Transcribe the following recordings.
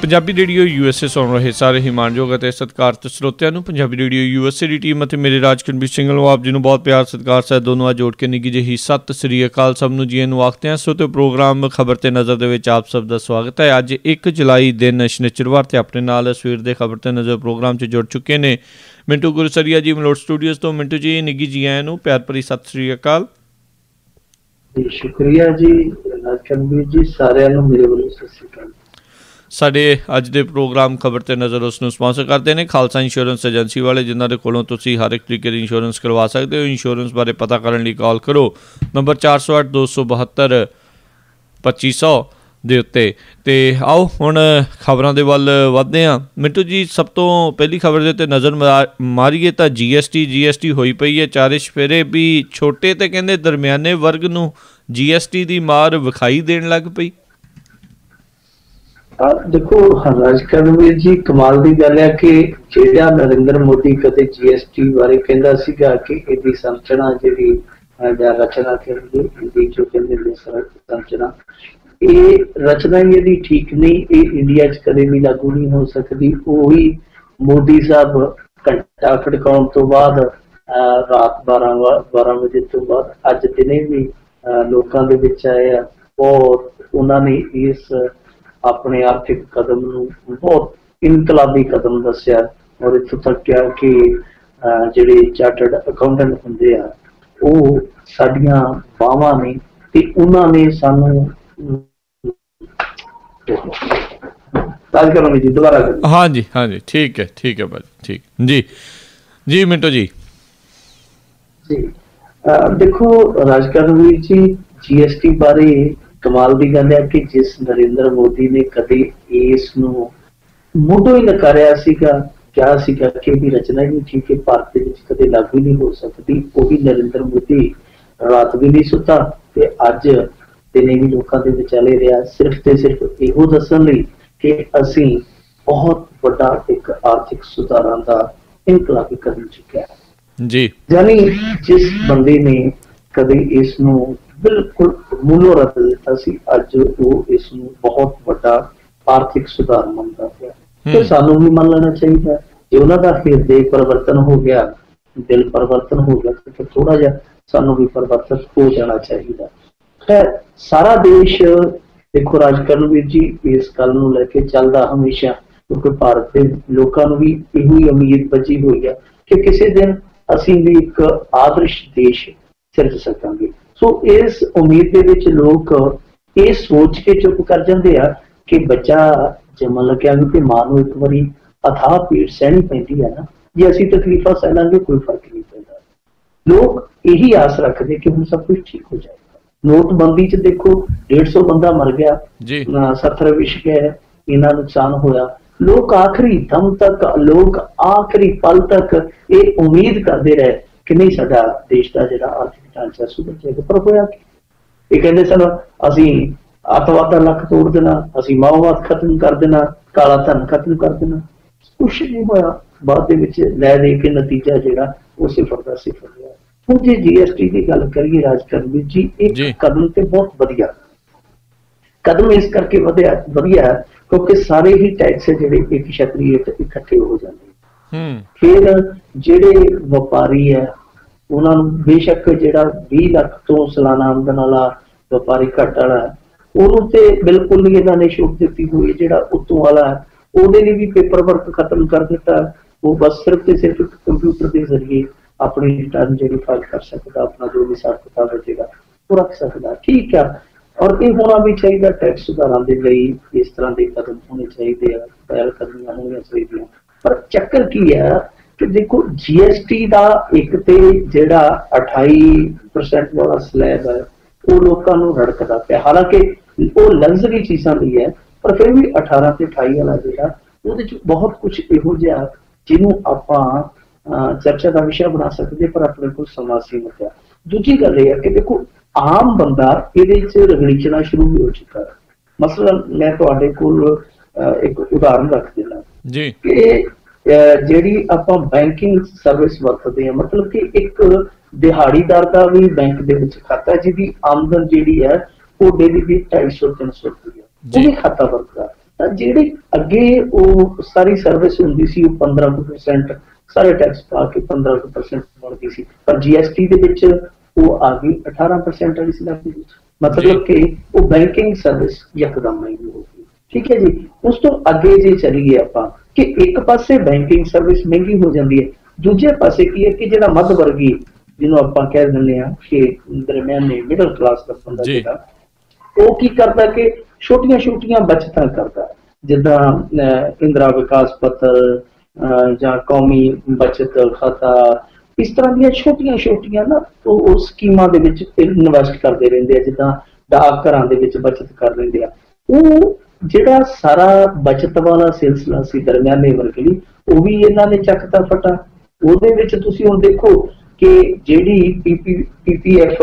Punjabi radio USA ਸੁਣ ਰਹੇ ਸਾਰੇ ਹੀ ਮਾਣਯੋਗ ਅਤੇ ਸਤਿਕਾਰਤ ਸਰੋਤਿਆਂ ਨੂੰ ਪੰਜਾਬੀ ਰੇਡੀਓ USA ਦੀ ਟੀਮ ਅਤੇ ਮੇਰੇ ਰਾਜਕੁਲਬੀਰ ਸਿੰਘ ਨੂੰ ਆਪ ਜੀ ਨੂੰ ਬਹੁਤ ਪਿਆਰ ਸਤਿਕਾਰ ਸਹਿਤ ਦੋਨੋਂ ਜੋੜ ਕੇ ਨਿੱਘੀ ਜਿਹੀ ਸਤਿ ਸ੍ਰੀ ਅਕਾਲ ਸਭ ਨੂੰ ਜੀ ਨੂੰ ਆਖਦੇ ਹਾਂ। ਸੋ ਤੇ ਪ੍ਰੋਗਰਾਮ ਖਬਰ ਤੇ ਨਜ਼ਰ ਦੇ ਵਿੱਚ ਆਪ ਸਭ ਦਾ ਸਵਾਗਤ ਹੈ। ਅੱਜ 1 ਜੁਲਾਈ ਦਿਨ ਸ਼ਨੀਚਰਵਾਰ ਤੇ ਆਪਣੇ ਨਾਲ ਸਵੇਰ ਦੇ ਖਬਰ ਤੇ ਨਜ਼ਰ ਪ੍ਰੋਗਰਾਮ 'ਚ ਜੁੜ ਚੁੱਕੇ ਨੇ ਮਿੰਟੂ ਗੁਰਸਰੀਆ ਜੀ ਮਲੋਟ ਸਟੂਡੀਓਜ਼ ਤੋਂ। ਮਿੰਟੂ ਜੀ ਨਿੱਘੀ ਜੀ ਆਇਆਂ ਨੂੰ ਪਿਆਰ ਭਰੀ ਸਤਿ ਸ੍ਰੀ ਅਕਾਲ। ਸ਼ੁਕਰੀਆ ਜੀ ਰਾਜਕੁਲਬੀਰ ਜੀ, ਸਾਰਿਆਂ ਨੂੰ ਮੇਰੇ ਵੱਲੋਂ ਸਤਿ ਸ੍ਰੀ ਅਕਾਲ। ਸਾਡੇ ਅੱਜ ਦੇ ਪ੍ਰੋਗਰਾਮ ਖਬਰ ਤੇ ਨਜ਼ਰ ਉਸ ਨੂੰ ਸਪਾਂਸਰ ਕਰਦੇ ਨੇ ਖਾਲਸਾ ਇੰਸ਼ੋਰੈਂਸ ਏਜੰਸੀ ਵਾਲੇ, ਜਿਨ੍ਹਾਂ ਦੇ ਕੋਲੋਂ ਤੁਸੀਂ ਹਰ ਇੱਕ ਤਰੀਕੇ ਦੀ ਇੰਸ਼ੋਰੈਂਸ ਕਰਵਾ ਸਕਦੇ ਹੋ। ਇੰਸ਼ੋਰੈਂਸ ਬਾਰੇ ਪਤਾ ਕਰਨ ਲਈ ਕਾਲ ਕਰੋ ਨੰਬਰ 408 272 2500 ਦੇ ਉੱਤੇ। ਤੇ ਆਓ ਹੁਣ ਖਬਰਾਂ ਦੇ ਵੱਲ ਵੱਧਦੇ ਹਾਂ। ਮਿੰਟੂ ਜੀ, ਸਭ ਤੋਂ ਪਹਿਲੀ ਖਬਰ ਦੇ ਉੱਤੇ ਨਜ਼ਰ ਮਾਰੀਏ ਤਾਂ GST ਹੋਈ ਪਈ ਹੈ ਚਾਰੇ ਚੁਫੇਰੇ ਵੀ। ਛੋਟੇ ਤੇ ਕਹਿੰਦੇ ਦਰਮਿਆਨੇ ਵਰਗ ਨੂੰ GST ਦੀ ਮਾਰ ਵਿਖਾਈ ਦੇਣ ਲੱਗ ਪਈ। ਦੇਖੋ ਰਾਜਕੁਲਬੀਰ ਜੀ, ਕਮਾਲ ਦੀ ਗੱਲ ਹੈ ਕਿ ਜਿਹੜਾ ਨਰਿੰਦਰ ਮੋਦੀ ਕਦੇ GST ਬਾਰੇ ਕਹਿੰਦਾ ਸੀਗਾ ਕਿ ਇਹਦੀ ਸੰਰਚਨਾ ਜਿਹੜੀ ਜਾਂ ਰਚਨਾ ਕਹਿੰਦੇ ਜੋ ਕਹਿੰਦੇ ਸੰਰਚਨਾ, ਇਹ ਰਚਨਾ ਹੀ ਇਹਦੀ ਠੀਕ ਨਹੀਂ, ਇਹ ਇੰਡੀਆ 'ਚ ਕਦੇ ਵੀ ਲਾਗੂ ਨਹੀਂ ਹੋ ਸਕਦੀ। ਉਹੀ ਮੋਦੀ ਸਾਹਿਬ ਘੰਟਾ ਖੜਕਾਉਣ ਤੋਂ ਬਾਅਦ ਰਾਤ 12 ਵਜੇ ਤੋਂ ਬਾਅਦ ਅੱਜ ਦਿਨੇ ਵੀ ਲੋਕਾਂ ਦੇ ਵਿੱਚ ਆਏ ਆ ਔਰ ਉਹਨਾਂ ਨੇ ਇਸ ਆਪਣੇ ਆਰਥਿਕ ਕਦਮ ਨੂੰ ਬਹੁਤ ਇਨਕਲਾਬੀ ਕਦਮ ਦੱਸਿਆ ਔਰ ਇੱਥੋਂ ਤੱਕ ਕਿਹਾ ਕਿ ਜਿਹੜੇ ਚਾਰਟਰਡ ਅਕਾਊਂਟੈਂਟ ਹੁੰਦੇ ਆ ਉਹ ਸਾਡੀਆਂ ਬਾਹਾਂ ਨੇ ਤੇ ਉਹਨਾਂ ਨੇ ਸਾਨੂੰ ਜੀ ਦੁਬਾਰਾ ਹਾਂਜੀ ਠੀਕ ਹੈ ਭਾਜੀ, ਠੀਕ ਜੀ ਮਿੰਟੂ ਜੀ। ਦੇਖੋ ਰਾਜਕੁਲਬੀਰ ਜੀ, GST ਬਾਰੇ ਕਮਾਲ ਦੀ ਗੱਲ ਹੈ ਕਿ ਜਿਸ ਨਰਿੰਦਰ ਮੋਦੀ ਨੇ ਕਦੇ ਇਸ ਨੂੰ ਮੁੱਢੋਂ ਹੀ ਨਕਾਰਿਆ ਸੀਗਾ, ਕਿਹਾ ਸੀਗਾ ਕਿ ਇਹਦੀ ਰਚਨਾ ਹੀ ਠੀਕ ਹੈ, ਭਾਰਤ ਦੇ ਵਿੱਚ ਕਦੇ ਲਾਗੂ ਨਹੀਂ ਹੋ ਸਕਦੀ, ਉਹੀ ਨਰਿੰਦਰ ਮੋਦੀ ਰਾਤ ਵੀ ਨਹੀਂ ਸੁੱਤਾ ਤੇ ਅੱਜ ਦਿਨੇ ਵੀ ਲੋਕਾਂ ਦੇ ਵਿਚਾਲੇ ਰਿਹਾ, ਸਿਰਫ ਤੇ ਸਿਰਫ ਇਹੋ ਦੱਸਣ ਲਈ ਕਿ ਅਸੀਂ ਬਹੁਤ ਵੱਡਾ ਇੱਕ ਆਰਥਿਕ ਸੁਧਾਰਾਂ ਦਾ ਇਨਕਲਾਬੀ ਕਦਮ ਚੁੱਕਿਆ ਜੀ। ਯਾਨੀ ਜਿਸ ਬੰਦੇ ਨੇ ਕਦੇ ਇਸ ਨੂੰ ਬਿਲਕੁਲ ਮੂਲੋਂ ਰੱਦ ਦਿੱਤਾ ਸੀ, ਅੱਜ ਉਹ ਇਸ ਨੂੰ ਬਹੁਤ ਵੱਡਾ ਆਰਥਿਕ ਸੁਧਾਰ ਮੰਨਦਾ ਪਿਆ। ਤੇ ਸਾਨੂੰ ਵੀ ਮੰਨ ਲੈਣਾ ਚਾਹੀਦਾ। ਜੇ ਉਹਨਾਂ ਦਾ ਹਿਰਦੇ ਪਰਿਵਰਤਨ ਹੋ ਗਿਆ, ਦਿਲ ਪਰਿਵਰਤਨ ਹੋ ਗਿਆ, ਤੇ ਫਿਰ ਥੋੜਾ ਜਿਹਾ ਸਾਨੂੰ ਵੀ ਪਰਿਵਰਤਨ ਹੋ ਜਾਣਾ ਚਾਹੀਦਾ ਹੈ। ਸਾਰਾ ਦੇਸ਼ ਦੇਖੋ ਰਾਜਕੁਲਬੀਰ ਜੀ ਇਸ ਗੱਲ ਨੂੰ ਲੈ ਕੇ ਚੱਲਦਾ ਹਮੇਸ਼ਾ, ਕਿਉਂਕਿ ਭਾਰਤ ਦੇ ਲੋਕਾਂ ਨੂੰ ਵੀ ਇਹੋ ਹੀ ਉਮੀਦ ਬਚੀ ਹੋਈ ਹੈ ਕਿ ਕਿਸੇ ਦਿਨ ਅਸੀਂ ਵੀ ਇੱਕ ਆਦਰਸ਼ ਦੇਸ਼ ਸਿਰਜ ਸਕਾਂਗੇ। ਸੋ ਇਸ ਉਮੀਦ ਦੇ ਵਿੱਚ ਲੋਕ ਇਹ ਸੋਚ ਕੇ ਚੁੱਪ ਕਰ ਜਾਂਦੇ ਆ ਕਿ ਬੱਚਾ ਜੰਮਣ ਲੱਗਿਆ ਵੀ ਤੇ ਮਾਂ ਨੂੰ ਇੱਕ ਵਾਰੀ ਅਥਾਹ ਪੀੜ ਸਹਿਣੀ ਪੈਂਦੀ ਹੈ ਨਾ, ਜੇ ਅਸੀਂ ਤਕਲੀਫਾਂ ਸਹਿ ਲਾਂਗੇ ਕੋਈ ਫਰਕ ਨਹੀਂ ਪੈਂਦਾ। ਲੋਕ ਇਹੀ ਆਸ ਰੱਖਦੇ ਕਿ ਹੁਣ ਸਭ ਕੁਝ ਠੀਕ ਹੋ ਜਾਏਗਾ। ਨੋਟਬੰਦੀ 'ਚ ਦੇਖੋ 150 ਬੰਦਾ ਮਰ ਗਿਆ, 70 ਵਿਛ ਗਏ, ਇੰਨਾ ਨੁਕਸਾਨ ਹੋਇਆ। ਲੋਕ ਆਖਰੀ ਦਮ ਤੱਕ, ਲੋਕ ਆਖਰੀ ਪਲ ਤੱਕ ਇਹ ਉਮੀਦ ਕਰਦੇ ਰਹੇ ਕਿ ਨਹੀਂ ਸਾਡਾ ਦੇਸ਼ ਦਾ ਜਿਹੜਾ ਆਰਥਿਕ ਢਾਂਚਾ ਸੁਧਰ ਜਾਏਗਾ, ਪਰ ਹੋਇਆ ਕੀ? ਇਹ ਕਹਿੰਦੇ ਸਨ ਅਸੀਂ ਅੱਤਵਾਦ ਦਾ ਲੱਕ ਤੋੜ ਦੇਣਾ, ਅਸੀਂ ਮਾਓਵਾਦ ਖਤਮ ਕਰ ਦੇਣਾ, ਕਾਲਾ ਧਨ ਖਤਮ ਕਰ ਦੇਣਾ। ਕੁਛ ਨਹੀਂ ਹੋਇਆ। ਬਾਅਦ ਦੇ ਵਿੱਚ ਲੈ ਦੇ ਕੇ ਨਤੀਜਾ ਜਿਹੜਾ ਉਹ ਸਿਫਰ ਦਾ ਸਿਫਰ ਰਿਹਾ। ਹੁਣ ਜੇ GST ਦੀ ਗੱਲ ਕਰੀਏ ਰਾਜਕੁਲਬੀਰ ਜੀ, ਇੱਕ ਕਦਮ ਤੇ ਬਹੁਤ ਵਧੀਆ ਕਦਮ ਇਸ ਕਰਕੇ ਵਧੀਆ ਕਿਉਂਕਿ ਸਾਰੇ ਹੀ ਟੈਕਸ ਜਿਹੜੇ ਇੱਕ ਛਤਰੀ ਇਕੱਠੇ ਹੋ ਜਾਂਦੇ। ਫਿਰ ਜਿਹੜੇ ਵਪਾਰੀ ਹੈ ਉਹਨਾਂ ਨੂੰ ਬੇਸ਼ੱਕ ਜਿਹੜਾ 20 ਲੱਖ ਤੋਂ ਸਾਲਾਨਾ ਆਮਦਨ ਵਾਲਾ ਵਪਾਰੀ ਘੱਟ ਵਾਲਾ ਉਹਨੂੰ ਤੇ ਬਿਲਕੁਲ ਨਹੀਂ ਇਹਨਾਂ ਨੇ ਛੂਟ ਦਿੱਤੀ ਹੋਈ। ਜਿਹੜਾ ਉੱਤੋਂ ਵਾਲਾ ਉਹਦੇ ਲਈ ਵੀ ਪੇਪਰ ਵਰਕ ਖਤਮ ਕਰ ਦਿੱਤਾ। ਉਹ ਬਸ ਸਿਰਫ ਤੇ ਸਿਰਫ ਕੰਪਿਊਟਰ ਦੇ ਜ਼ਰੀਏ ਆਪਣੀ ਰਿਟਰਨ ਜਿਹੜੀ ਫਾਈਲ ਕਰ ਸਕਦਾ, ਆਪਣਾ ਜੋ ਵੀ ਹਿਸਾਬ ਕਿਤਾਬ ਬਚੇਗਾ ਉਹ ਰੱਖ ਸਕਦਾ। ਠੀਕ ਆ, ਔਰ ਇਹ ਹੋਣਾ ਵੀ ਚਾਹੀਦਾ। ਟੈਕਸ ਸੁਧਾਰਾਂ ਦੇ ਲਈ ਇਸ ਤਰ੍ਹਾਂ ਦੇ ਕਦਮ ਹੋਣੇ ਚਾਹੀਦੇ ਆ, ਪਹਿਲ ਕਦਮੀਆਂ ਹੋਣੀਆਂ ਚਾਹੀਦੀਆਂ। ਪਰ ਚੱਕਰ ਕੀ ਹੈ ਕਿ ਦੇਖੋ GST ਦਾ ਇੱਕ ਤੇ ਜਿਹੜਾ 28% ਵਾਲਾ ਸਲੈਬ ਹੈ ਉਹ ਲੋਕਾਂ ਨੂੰ ਰੜਕਦਾ ਪਿਆ। ਹਾਲਾਂਕਿ ਉਹ ਲਗਜ਼ਰੀ ਚੀਜ਼ਾਂ ਦੀ ਹੈ, ਪਰ ਫਿਰ ਵੀ 18 ਤੇ 28 ਵਾਲਾ ਜਿਹੜਾ ਉਹਦੇ ਚ ਬਹੁਤ ਕੁਛ ਇਹੋ ਜਿਹਾ ਜਿਹਨੂੰ ਆਪਾਂ ਚਰਚਾ ਦਾ ਵਿਸ਼ਾ ਬਣਾ ਸਕਦੇ, ਪਰ ਆਪਣੇ ਕੋਲ ਸਮਾਂ ਸੀਮਤ ਹੈ। ਦੂਜੀ ਗੱਲ ਇਹ ਹੈ ਕਿ ਦੇਖੋ ਆਮ ਬੰਦਾ ਇਹਦੇ ਚ ਰਗੜੀਚਣਾ ਸ਼ੁਰੂ ਵੀ ਹੋ ਚੁੱਕਾ ਹੈ। ਮਸਲਨ ਮੈਂ ਤੁਹਾਡੇ ਕੋਲ ਇੱਕ ਉਦਾਹਰਨ ਰੱਖ ਦੇਣਾ ਕਿ ਜਿਹੜੀ ਆਪਾਂ ਬੈਂਕਿੰਗ ਸਰਵਿਸ ਵਰਤਦੇ ਹਾਂ, ਮਤਲਬ ਕਿ ਇੱਕ ਦਿਹਾੜੀਦਾਰ ਦਾ ਵੀ ਬੈਂਕ ਦੇ ਵਿੱਚ ਖਾਤਾ ਜਿਹਦੀ ਆਮਦਨ ਜਿਹੜੀ ਹੈ ਉਹ ਡੇਲੀ ਦੀ 250-300 ਰੁਪਏ ਉਹ ਵੀ ਖਾਤਾ ਵਰਤਦਾ। ਜਿਹੜੀ ਅੱਗੇ ਉਹ ਸਾਰੀ ਸਰਵਿਸ ਹੁੰਦੀ ਸੀ ਉਹ 15% ਸਾਰੇ ਟੈਕਸ ਪਾ ਕੇ 15% ਬਣਦੀ ਸੀ, ਪਰ GST ਦੇ ਵਿੱਚ ਉਹ ਆ ਗਈ 18% ਵਾਲੀ ਸਲੈਬ ਵਿੱਚ। ਮਤਲਬ ਕਿ ਉਹ ਬੈਂਕਿੰਗ ਸਰਵਿਸ ਯਕਦਮ ਮਹਿੰਗੀ ਹੋ ਗਈ। ਠੀਕ ਹੈ ਜੀ। ਉਸ ਤੋਂ ਅੱਗੇ ਜੇ ਚਲੀਏ ਆਪਾਂ ਕਿ ਇੱਕ ਪਾਸੇ ਬੈਂਕਿੰਗ ਸਰਵਿਸ ਮਹਿੰਗੀ ਹੋ ਜਾਂਦੀ ਹੈ, ਦੂਜੇ ਪਾਸੇ ਕੀ ਹੈ ਕਿ ਜਿਹੜਾ ਮੱਧ ਵਰਗੀ ਜਿਹਨੂੰ ਆਪਾਂ ਕਹਿ ਦਿੰਦੇ ਹਾਂ ਕਿ ਦਰਮਿਆਨੇ ਮਿਡਲ ਕਲਾਸ ਦਾ ਬੰਦਾ ਜਿਹੜਾ ਉਹ ਕੀ ਕਰਦਾ ਕਿ ਛੋਟੀਆਂ ਛੋਟੀਆਂ ਬਚਤਾਂ ਕਰਦਾ, ਜਿੱਦਾਂ ਇੰਦਰਾ ਵਿਕਾਸ ਪੱਤਰ ਜਾਂ ਕੌਮੀ ਬਚਤ ਖਾਤਾ, ਇਸ ਤਰ੍ਹਾਂ ਦੀਆਂ ਛੋਟੀਆਂ ਛੋਟੀਆਂ ਨਾ ਉਹ ਸਕੀਮਾਂ ਦੇ ਵਿੱਚ ਇਨਵੈਸਟ ਕਰਦੇ ਰਹਿੰਦੇ ਆ, ਜਿੱਦਾਂ ਡਾਕ ਘਰਾਂ ਦੇ ਵਿੱਚ ਬਚਤ ਕਰ ਲੈਂਦੇ ਆ। ਉਹ ਜਿਹੜਾ ਸਾਰਾ ਬਚਤ ਵਾਲਾ ਸਿਲਸਿਲਾ ਸੀ ਦਰਮਿਆਨੇ ਵਰਗ ਲਈ, ਉਹ ਵੀ ਇਹਨਾਂ ਨੇ ਚੱਕਤਾ ਫਟਾ। ਉਹਦੇ ਵਿੱਚ ਤੁਸੀਂ ਹੁਣ ਦੇਖੋ ਕਿ ਜਿਹੜੀ PPF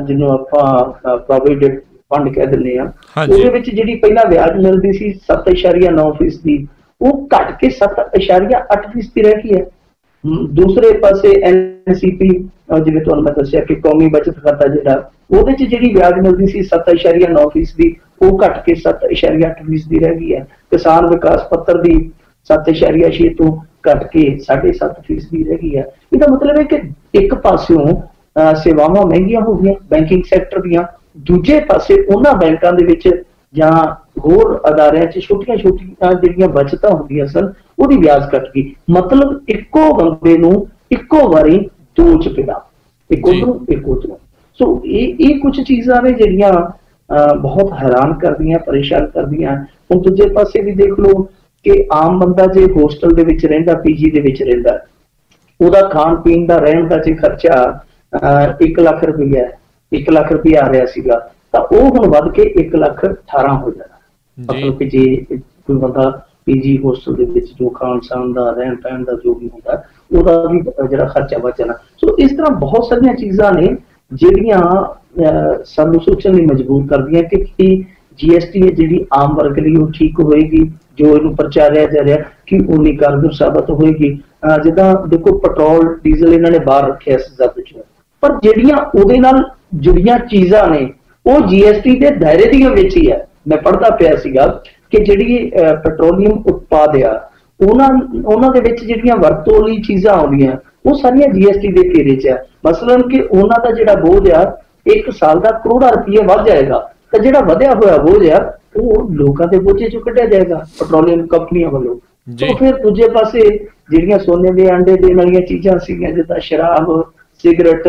ਜਿਹਨੂੰ ਆਪਾਂ ਪ੍ਰੋਵੀਡੈਂਟ ਫੰਡ ਕਹਿ ਦਿੰਦੇ ਆ, ਉਹਦੇ ਵਿੱਚ ਜਿਹੜੀ ਪਹਿਲਾਂ ਵਿਆਜ ਮਿਲਦੀ ਸੀ 7.9% ਦੀ, ਉਹ ਘਟ ਕੇ 7.8% ਦੀ ਰਹਿ ਗਈ ਹੈ। ਦੂਸਰੇ ਪਾਸੇ NCP ਜਿਵੇਂ ਤੁਹਾਨੂੰ ਮੈਂ ਦੱਸਿਆ ਕਿ ਕੌਮੀ ਬਚਤ ਖਾਤਾ ਜਿਹੜਾ, ਉਹਦੇ ਚ ਜਿਹੜੀ ਵਿਆਜ ਮਿਲਦੀ ਸੀ 7.9% ਦੀ, ਉਹ ਘਟ ਕੇ 7.8% ਦੀ ਰਹਿ ਗਈ ਹੈ। ਕਿਸਾਨ ਵਿਕਾਸ ਪੱਤਰ ਦੀ 7.6 ਤੋਂ ਘਟ ਕੇ 7.5% ਦੀ ਰਹਿ ਗਈ ਹੈ। ਇਹਦਾ ਮਤਲਬ ਹੈ ਕਿ ਇੱਕ ਪਾਸਿਓਂ ਸੇਵਾਵਾਂ ਮਹਿੰਗੀਆਂ ਹੋ ਗਈਆਂ ਬੈਂਕਿੰਗ ਸੈਕਟਰ ਦੀਆਂ, ਦੂਜੇ ਪਾਸੇ ਉਹਨਾਂ ਬੈਂਕਾਂ ਦੇ ਵਿੱਚ ਜਾਂ ਹੋਰ ਅਦਾਰਿਆਂ 'ਚ ਛੋਟੀਆਂ ਛੋਟੀਆਂ ਜਿਹੜੀਆਂ ਬਚਤਾਂ ਹੁੰਦੀਆਂ ਸਨ ਉਹਦੀ ਵਿਆਜ ਘਟ ਗਈ। ਮਤਲਬ ਇੱਕੋ ਬੰਦੇ ਨੂੰ ਇੱਕੋ ਵਾਰੀ ਦੋ ਚਪੇੜਾਂ, ਇੱਕ ਉਧਰੋਂ ਇੱਕ ਉਧਰੋਂ। ਸੋ ਇਹ ਕੁਝ ਚੀਜ਼ਾਂ ਨੇ ਜਿਹੜੀਆਂ ਬਹੁਤ ਹੈਰਾਨ ਕਰਦੀਆਂ, ਪਰੇਸ਼ਾਨ ਕਰਦੀਆਂ। ਹੁਣ ਦੂਜੇ ਪਾਸੇ ਵੀ ਦੇਖ ਲਓ ਕਿ ਆਮ ਬੰਦਾ ਜੇ ਹੋਸਟਲ ਦੇ ਵਿੱਚ ਰਹਿੰਦਾ, PG ਦੇ ਵਿੱਚ ਰਹਿੰਦਾ, ਉਹਦਾ ਖਾਣ ਪੀਣ ਦਾ ਰਹਿਣ ਦਾ ਜੇ ਖਰਚਾ 1 ਲੱਖ ਰੁਪਈਆ 1 ਲੱਖ ਰੁਪਈਆ ਆ ਰਿਹਾ ਸੀਗਾ, ਤਾਂ ਉਹ ਹੁਣ ਵੱਧ ਕੇ 1,18,000 ਹੋ ਜਾਣਾ। ਮਤਲਬ ਕਿ ਜੇ ਕੋਈ ਬੰਦਾ PG ਹੋਸਟਲ ਦੇ ਵਿੱਚ ਜੋ ਖਾਣ ਸਾਣ ਦਾ ਰਹਿਣ ਪਹਿਣ ਦਾ ਜੋ ਵੀ ਹੁੰਦਾ ਉਹਦਾ ਵੀ ਜਿਹੜਾ ਖਰਚਾ ਬਚਣਾ। ਸੋ ਇਸ ਤਰ੍ਹਾਂ ਬਹੁਤ ਸਾਰੀਆਂ ਚੀਜ਼ਾਂ ਨੇ ਜਿਹੜੀਆਂ ਸਾਨੂੰ ਸੋਚਣ ਲਈ ਮਜਬੂਰ ਕਰਦੀਆਂ ਕਿ GST ਹੈ ਜਿਹੜੀ ਆਮ ਵਰਗ ਲਈ ਉਹ ਠੀਕ ਹੋਏਗੀ, ਜੋ ਇਹਨੂੰ ਪ੍ਰਚਾਰਿਆ ਜਾ ਰਿਹਾ ਕਿ ਉਨੀ ਕਾਰਗਰ ਸਾਬਤ ਹੋਏਗੀ। ਜਿੱਦਾਂ ਦੇਖੋ ਪੈਟਰੋਲ ਡੀਜ਼ਲ ਇਹਨਾਂ ਨੇ ਬਾਹਰ ਰੱਖਿਆ ਸੀ ਜ਼ਬਤ ਚ, ਪਰ ਜਿਹੜੀਆਂ ਉਹਦੇ ਨਾਲ ਜੁੜੀਆਂ ਚੀਜ਼ਾਂ ਨੇ ਉਹ GST ਦੇ ਦਾਇਰੇ ਦੀਆਂ ਵਿੱਚ ਹੀ ਹੈ। ਮੈਂ ਪੜ੍ਹਦਾ ਪਿਆ ਸੀਗਾ ਕਿ ਜਿਹੜੀ ਪੈਟਰੋਲੀਅਮ ਉਤਪਾਦ ਆ ਉਹਨਾਂ ਦੇ ਵਿੱਚ ਜਿਹੜੀਆਂ ਵਰਤੋਂ ਲਈ ਚੀਜ਼ਾਂ ਆਉਂਦੀਆਂ ਉਹ ਸਾਰੀਆਂ GST ਦੇ ਘੇਰੇ 'ਚ ਆ। ਮਸਲਨ ਕਿ ਉਹਨਾਂ ਦਾ ਜਿਹੜਾ ਬੋਝ ਆ 1 ਸਾਲ ਦਾ ਕਰੋੜਾਂ ਰੁਪਏ ਵੱਧ ਜਾਏਗਾ, ਤਾਂ ਜਿਹੜਾ ਵਧਿਆ ਹੋਇਆ ਬੋਝ ਆ ਉਹ ਲੋਕਾਂ ਦੇ ਬੋਝੇ ਚੋਂ ਕੱਢਿਆ ਜਾਏਗਾ ਪੈਟਰੋਲੀਅਮ ਕੰਪਨੀਆਂ ਵੱਲੋਂ। तो फिर दूजे पासे ਜਿਹੜੀਆਂ ਸੋਨੇ ਦੇ ਆਂਡੇ ਦੇਣ ਵਾਲੀਆਂ ਚੀਜ਼ਾਂ ਸੀਗੀਆਂ ਜਿੱਦਾਂ ਸ਼ਰਾਬ, ਸਿਗਰਟ,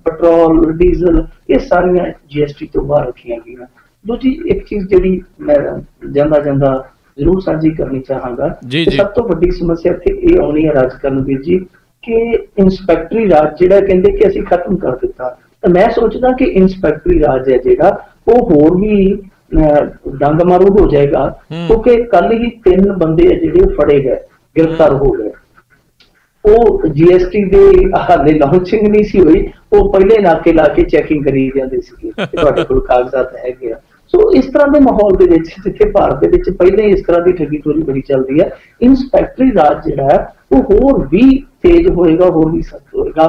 ਪੈਟਰੋਲ, ਡੀਜ਼ਲ, ਇਹ ਸਾਰੀਆਂ GST ਤੋਂ ਬਾਹਰ ਰੱਖੀਆਂ ਗਈਆਂ। ਦੂਜੀ ਇੱਕ ਚੀਜ਼ ਜਿਹੜੀ ਮੈਂ ਜਾਂਦਾ ਜ਼ਰੂਰ ਸਾਂਝੀ ਕਰਨੀ ਚਾਹਾਂਗਾ, ਸਭ ਤੋਂ ਵੱਡੀ ਸਮੱਸਿਆ ਇੱਥੇ ਇਹ ਆਉਣੀ ਹੈ ਰਾਜਕਰਨਵੀਰ ਜੀ ਕਿ ਇੰਸਪੈਕਟਰੀ ਰਾਜ ਜਿਹੜਾ ਕਹਿੰਦੇ ਕਿ ਅਸੀਂ ਖਤਮ ਕਰ ਦਿੱਤਾ, ਤਾਂ ਮੈਂ ਸੋਚਦਾ ਕਿ ਇੰਸਪੈਕਟਰੀ ਰਾਜ ਹੈ ਜਿਹੜਾ ਉਹ ਹੋਰ ਵੀ ਡੰਗ ਮਾਰੂ ਹੋ ਜਾਏਗਾ, ਕਿਉਂਕਿ ਕੱਲ ਹੀ 3 ਬੰਦੇ ਆ ਜਿਹੜੇ ਫੜੇ ਗਏ, गिरफ्तार हो गए। वो GST ਦੇ ਹਾਲੇ ਲਾਂਚਿੰਗ ਨਹੀਂ ਸੀ ਹੋਈ, ਉਹ ਪਹਿਲੇ ਨਾਕੇ ਲਾ ਕੇ ਚੈਕਿੰਗ ਕਰੀ ਜਾਂਦੇ ਸੀਗੇ ਕਿ ਤੁਹਾਡੇ ਕੋਲ ਕਾਗਜ਼ਾਤ ਹੈਗੇ ਆ। ਸੋ ਇਸ ਤਰ੍ਹਾਂ ਦੇ ਮਾਹੌਲ ਦੇ ਵਿੱਚ ਜਿੱਥੇ ਭਾਰਤ ਦੇ ਵਿੱਚ ਪਹਿਲੇ ਇਸ ਤਰ੍ਹਾਂ ਦੀ ਠੱਗੀ ਠੋਰੀ ਬੜੀ ਚੱਲਦੀ ਹੈ, ਇੰਸਪੈਕਟਰੀ ਰਾਜ ਜਿਹੜਾ ਹੈ ਉਹ ਹੋਰ ਵੀ ਤੇਜ਼ ਹੋਏਗਾ, ਹੋਰ ਵੀ ਸਖਤ ਹੋਏਗਾ।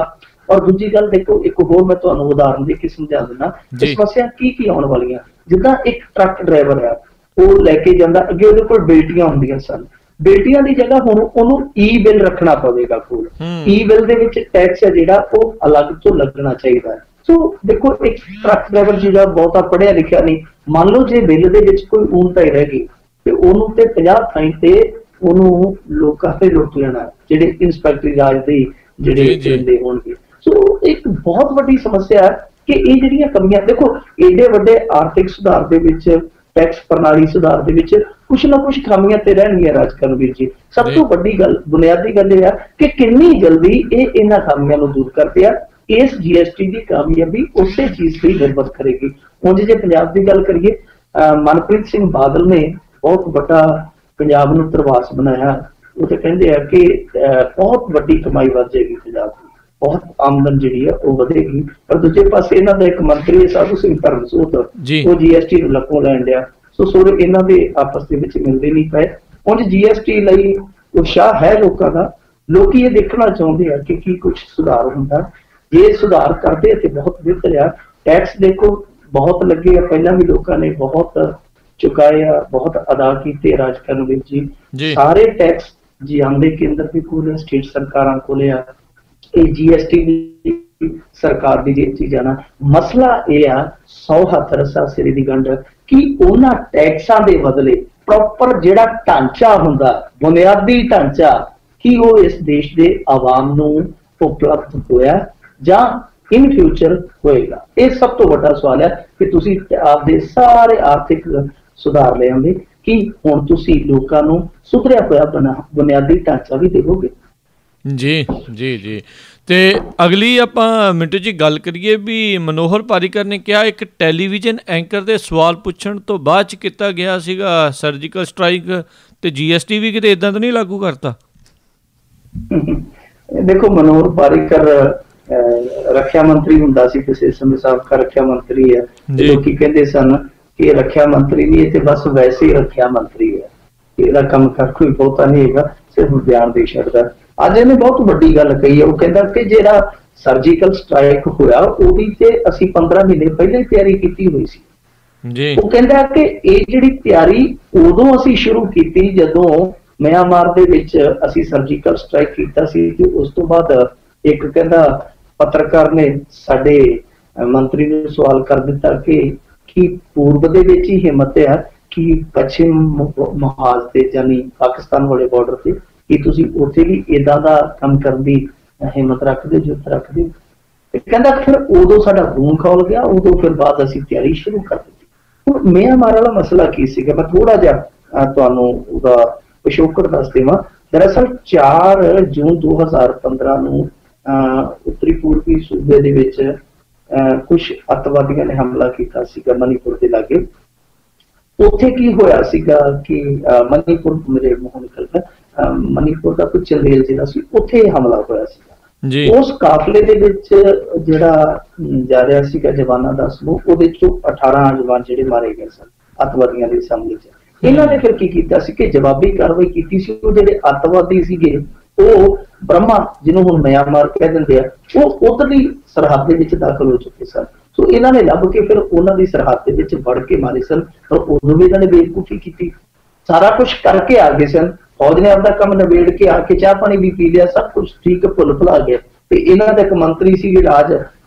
ਔਰ ਦੂਜੀ ਗੱਲ ਦੇਖੋ, ਇੱਕ ਹੋਰ ਮੈਂ ਤੁਹਾਨੂੰ ਉਦਾਹਰਨ ਦੇ ਕੇ ਸਮਝਾ ਦਿੰਦਾ ਸਮੱਸਿਆ ਕੀ ਆਉਣ ਵਾਲੀਆਂ। ਜਿੱਦਾਂ ਇੱਕ ਟਰੱਕ ਡਰਾਈਵਰ ਆ, ਉਹ ਲੈ ਕੇ ਜਾਂਦਾ, ਅੱਗੇ ਉਹਦੇ ਕੋਲ ਬੇਟੀਆਂ ਹੁੰਦੀਆਂ ਸਨ, ਬੇਟੀਆਂ ਦੀ ਜਗ੍ਹਾ ਹੁਣ ਉਹਨੂੰ ਈ-ਬਿੱਲ ਰੱਖਣਾ ਪਵੇਗਾ ਕੋਲ। ਈ-ਬਿੱਲ ਦੇ ਵਿੱਚ ਟੈਕਸ ਹੈ ਜਿਹੜਾ ਉਹ ਅਲੱਗ ਤੋਂ ਲੱਗਣਾ ਚਾਹੀਦਾ ਹੈ। ਸੋ ਦੇਖੋ, ਇੱਕ ਟਰੱਕ ਡਰਾਈਵਰ ਜਿਹੜਾ ਬਹੁਤਾ ਪੜ੍ਹਿਆ ਲਿਖਿਆ ਨਹੀਂ, ਮੰਨ ਲਓ ਜੇ ਬਿੱਲ ਦੇ ਵਿੱਚ ਕੋਈ ਊਣਤਾਈ ਰਹਿ ਗਈ ਤੇ ਉਹਨੂੰ ਤੇ 50 ਥਾਈਂ ਤੇ ਉਹਨੂੰ ਲੋਕਾਂ ਤੇ ਲੁੱਟ ਲੈਣਾ, ਜਿਹੜੇ ਇੰਸਪੈਕਟਰੀ ਰਾਜ ਦੇ ਜਿਹੜੇ ਦਿੰਦੇ ਹੋਣਗੇ। ਸੋ ਇੱਕ ਬਹੁਤ ਵੱਡੀ ਸਮੱਸਿਆ ਹੈ ਕਿ ਇਹ ਜਿਹੜੀਆਂ ਕਮੀਆਂ, ਦੇਖੋ ਏਡੇ ਵੱਡੇ ਆਰਥਿਕ ਸੁਧਾਰ ਦੇ ਵਿੱਚ, ਟੈਕਸ ਪ੍ਰਣਾਲੀ ਸੁਧਾਰ ਦੇ ਵਿੱਚ ਕੁਛ ਨਾ ਕੁਛ ਖਾਮੀਆਂ ਤੇ ਰਹਿਣਗੀਆਂ ਰਾਜਕਰਨਵੀਰ ਜੀ। ਸਭ ਤੋਂ ਵੱਡੀ ਗੱਲ, ਬੁਨਿਆਦੀ ਗੱਲ ਇਹ ਆ ਕਿ ਕਿੰਨੀ ਜਲਦੀ ਇਹ ਇਹਨਾਂ ਖਾਮੀਆਂ ਨੂੰ ਦੂਰ ਕਰਦੇ ਆ। ਇਸ GST ਦੀ ਕਾਮਯਾਬੀ ਉਸੇ ਚੀਜ਼ ਤੇ ਨਿਰਭਰ ਕਰੇਗੀ। ਹੁਣ ਜੇ ਪੰਜਾਬ ਦੀ ਗੱਲ ਕਰੀਏ, ਮਨਪ੍ਰੀਤ ਸਿੰਘ ਬਾਦਲ ਨੇ ਬਹੁਤ ਵੱਡਾ ਪੰਜਾਬ ਨੂੰ ਪ੍ਰਵਾਸ ਬਣਾਇਆ। ਉਹ ਤੇ ਕਹਿੰਦੇ ਆ ਕਿ ਬਹੁਤ ਵੱਡੀ ਕਮਾਈ ਵੱਧ ਜਾਏਗੀ ਪੰਜਾਬ ਦੀ, ਬਹੁਤ ਆਮਦਨ ਜਿਹੜੀ ਹੈ ਉਹ ਵਧੇਗੀ। ਪਰ ਦੂਜੇ ਪਾਸੇ ਇਹਨਾਂ ਦਾ ਇੱਕ ਮੰਤਰੀ ਸਾਧੂ ਸਿੰਘ ਧਰਮਸੋਤ, ਉਹ GST ਨੂੰ ਲੱਕੋਂ ਲੈਣ ਡਿਆ। ਸੋ ਸੋਰੇ ਇਹਨਾਂ ਦੇ ਆਪਸ ਦੇ ਵਿੱਚ ਮਿਲਦੇ ਨਹੀਂ ਪਏ। ਉਂਝ GST ਲਈ ਉਤਸ਼ਾਹ ਹੈ ਲੋਕਾਂ ਦਾ, ਲੋਕੀ ਇਹ ਦੇਖਣਾ ਚਾਹੁੰਦੇ ਆ ਕਿ ਕੀ ਕੁਝ ਸੁਧਾਰ ਹੁੰਦਾ। ਜੇ ਸੁਧਾਰ ਕਰਦੇ ਤੇ ਬਹੁਤ ਬਿਹਤਰ ਆ। ਟੈਕਸ ਦੇਖੋ ਬਹੁਤ ਲੱਗੇ ਆ, ਪਹਿਲਾਂ ਵੀ ਲੋਕਾਂ ਨੇ ਬਹੁਤ ਚੁਕਾਏ ਆ, ਬਹੁਤ ਅਦਾ ਕੀਤੇ ਰਾਜਕਾਰਨ ਵਿੱਚ ਜੀ। ਸਾਰੇ ਟੈਕਸ ਜੀ ਆਉਂਦੇ ਕੇਂਦਰ ਦੇ ਕੋਲ, ਸਟੇਟ ਸਰਕਾਰਾਂ ਕੋਲ ਆ। ਇਹ GST ਵੀ ਸਰਕਾਰ ਦੀ ਜੇਬ 'ਚ ਜਾਣਾ। ਮਸਲਾ ਇਹ ਆ 100 ਹੱਥ ਰੱਸਾ ਸਿਰੇ ਦੀ ਗੰਢ ਕਿ ਉਹਨਾਂ ਟੈਕਸਾਂ ਦੇ ਬਦਲੇ ਪ੍ਰੋਪਰ ਜਿਹੜਾ ਢਾਂਚਾ ਹੁੰਦਾ, ਬੁਨਿਆਦੀ ਢਾਂਚਾ, ਕੀ ਉਹ ਇਸ ਦੇਸ਼ ਦੇ ਆਵਾਮ ਨੂੰ ਉਪਲਬਧ ਹੋਇਆ ਜਾਂ ਇਨ ਫਿਊਚਰ ਹੋਏਗਾ। ਇਹ ਸਭ ਤੋਂ ਵੱਡਾ ਸਵਾਲ ਹੈ ਕਿ ਤੁਸੀਂ ਆਪਦੇ ਸਾਰੇ ਆਰਥਿਕ ਸੁਧਾਰ ਲੈ ਆਉਂਦੇ ਕਿ ਹੁਣ ਤੁਸੀਂ ਲੋਕਾਂ ਨੂੰ ਸੁਧਰਿਆ ਹੋਇਆ ਬੁਨਿਆਦੀ ਢਾਂਚਾ ਵੀ ਦੇਵੋਗੇ। ਜੀ ਜੀ ਜੀ। ਤੇ ਅਗਲੀ ਆਪਾਂ ਮਿੰਟੂ ਜੀ ਗੱਲ ਕਰੀਏ ਵੀ ਮਨੋਹਰ ਪਾਰੀਕਰ ਨੇ ਕਿਹਾ ਇੱਕ ਟੈਲੀਵਿਜ਼ਨ ਐਂਕਰ ਦੇ ਸਵਾਲ ਪੁੱਛਣ ਤੋਂ ਬਾਅਦ 'ਚ ਕੀਤਾ ਗਿਆ ਸੀਗਾ ਸਰਜੀਕਲ ਸਟ੍ਰਾਈਕ, ਤੇ GST ਵੀ ਕਿਤੇ ਇੱਦਾਂ ਤਾਂ ਨਹੀਂ ਲਾਗੂ ਕਰਤਾ? ਦੇਖੋ, ਮਨੋਹਰ ਪਾਰੀਕਰ ਰੱਖਿਆ ਮੰਤਰੀ ਹੁੰਦਾ ਸੀ ਕਿਸੇ ਸਮੇਂ, ਸਾਬਕਾ ਰੱਖਿਆ ਮੰਤਰੀ ਹੈ। ਲੋਕੀ ਕਹਿੰਦੇ ਸਨ ਕਿ ਇਹ ਰੱਖਿਆ ਮੰਤਰੀ ਨਹੀਂ, ਇਹ ਤੇ ਬਸ ਵੈਸੇ ਹੀ ਰੱਖਿਆ ਮੰਤਰੀ ਹੈ, ਇਹਦਾ ਕੰਮ ਕਰ ਕੋਈ ਬਹੁਤਾ ਨਹੀਂ ਹੈਗਾ, ਸਿਰਫ ਬਿਆਨ ਦੇ ਛੱਡਦਾ। ਅੱਜ ਇਹਨੇ ਬਹੁਤ ਵੱਡੀ ਗੱਲ ਕਹੀ ਹੈ। ਉਹ ਕਹਿੰਦਾ ਕਿ ਜਿਹੜਾ ਸਰਜੀਕਲ ਸਟ੍ਰਾਈਕ ਹੋਇਆ ਉਹਦੀ ਤੇ ਅਸੀਂ 15 ਮਹੀਨੇ ਪਹਿਲਾਂ ਹੀ ਤਿਆਰੀ ਕੀਤੀ ਹੋਈ ਸੀ ਜੀ। ਉਹ ਕਹਿੰਦਾ ਕਿ ਇਹ ਜਿਹੜੀ ਤਿਆਰੀ ਉਦੋਂ ਅਸੀਂ ਸ਼ੁਰੂ ਕੀਤੀ ਜਦੋਂ ਮਿਆਂਮਾਰ ਦੇ ਵਿੱਚ ਅਸੀਂ ਸਰਜੀਕਲ ਸਟ੍ਰਾਈਕ ਕੀਤਾ ਸੀ। ਤੇ ਉਸ ਤੋਂ ਬਾਅਦ ਇੱਕ ਕਹਿੰਦਾ ਪੱਤਰਕਾਰ ਨੇ ਸਾਡੇ ਮੰਤਰੀ ਨੂੰ ਸਵਾਲ ਕਰ ਦਿੱਤਾ ਕਿ ਕੀ ਪੂਰਬ ਦੇ ਵਿੱਚ ਹੀ ਹਿੰਮਤ ਹੈ ਕਿ ਪੱਛਮ ਮੁਹਾਜ਼ ਤੇ ਯਾਨੀ ਪਾਕਿਸਤਾਨ ਵਾਲੇ ਬਾਰਡਰ ਤੇ ਕੀ ਤੁਸੀਂ ਉੱਥੇ ਵੀ ਏਦਾਂ ਦਾ ਕੰਮ ਕਰਨ ਦੀ ਹਿੰਮਤ ਰੱਖਦੇ, ਜੁਰਤ ਰੱਖਦੇ? ਕਹਿੰਦਾ ਫਿਰ ਉਦੋਂ ਸਾਡਾ ਖੂਨ ਖੌਲ ਗਿਆ, ਉਦੋਂ ਫਿਰ ਬਾਅਦ ਅਸੀਂ ਤਿਆਰੀ ਸ਼ੁਰੂ ਕਰ ਦਿੱਤੀ। ਹੁਣ ਮਿਆਂਮਾਰ ਵਾਲਾ ਮਸਲਾ ਕੀ ਸੀਗਾ, ਮੈਂ ਥੋੜਾ ਜਿਹਾ ਤੁਹਾਨੂੰ ਉਹਦਾ ਪਿਛੋਕੜ ਦੱਸ ਦੇਵਾਂ। ਦਰਅਸਲ 4 ਜੂਨ 2015 ਨੂੰ ਉੱਤਰੀ ਪੂਰਬੀ ਸੂਬੇ ਦੇ ਵਿੱਚ ਕੁਝ ਅੱਤਵਾਦੀਆਂ ਨੇ ਹਮਲਾ ਕੀਤਾ ਸੀਗਾ ਮਨੀਪੁਰ ਦੇ ਲਾਗੇ। ਉੱਥੇ ਕੀ ਹੋਇਆ ਸੀਗਾ ਕਿ ਮਨੀਪੁਰ, ਮੇਰੇ ਮੂੰਹੋਂ ਨਿਕਲ ਗਿਆ, ਮਨੀਪੁਰ ਦਾ ਕੁਝ ਚੰਦੇਲ ਜ਼ਿਲ੍ਹਾ ਸੀ, ਉੱਥੇ ਹਮਲਾ ਹੋਇਆ ਸੀਗਾ। ਉਸ ਕਾਫਲੇ ਦੇ ਵਿੱਚ ਜਿਹੜਾ ਜਾ ਰਿਹਾ ਸੀਗਾ ਜਵਾਨਾਂ ਦਾ ਸਮੂਹ, ਉਹਦੇ ਚੋਂ 18 ਜਵਾਨ ਜਿਹੜੇ ਮਾਰੇ ਗਏ ਸਨ ਅੱਤਵਾਦੀਆਂ ਦੇ ਸਾਹਮਣੇ। ਇਹਨਾਂ ਨੇ ਫਿਰ ਕੀ ਕੀਤਾ ਸੀ ਕਿ ਜਵਾਬੀ ਕਾਰਵਾਈ ਕੀਤੀ ਸੀ। ਉਹ ਜਿਹੜੇ ਅੱਤਵਾਦੀ ਸੀਗੇ ਉਹ ਬ੍ਰਹਮਾ, ਜਿਹਨੂੰ ਹੁਣ ਮਿਆਂਮਾਰ ਕਹਿ ਦਿੰਦੇ ਆ, ਉਹ ਉਧਰਲੀ ਸਰਹੱਦ ਦੇ ਵਿੱਚ ਦਾਖਲ ਹੋ ਚੁੱਕੇ ਸਨ। ਸੋ ਇਹਨਾਂ ਨੇ ਲੱਭ ਕੇ ਫਿਰ ਉਹਨਾਂ ਦੀ ਸਰਹੱਦ ਦੇ ਵਿੱਚ ਵੜ ਕੇ ਮਾਰੇ ਸਨ। ਪਰ ਉਦੋਂ ਵੀ ਇਹਨਾਂ ਨੇ ਬੇਵਕੂਫੀ ਕੀਤੀ, ਸਾਰਾ ਕੁਛ ਕਰਕੇ ਆ ਗਏ ਸਨ। ਫੌਜ ਨੇ ਆਪਦਾ ਕੰਮ ਨਿਬੇੜ ਕੇ ਆ ਕੇ ਚਾਹ ਪਾਣੀ ਵੀ ਪੀ ਲਿਆ, ਸਭ ਕੁਛ ਠੀਕ ਭੁੱਲ ਭੁਲਾ ਗਿਆ। ਤੇ ਇਹਨਾਂ ਦਾ ਇੱਕ ਮੰਤਰੀ ਸੀਗਾ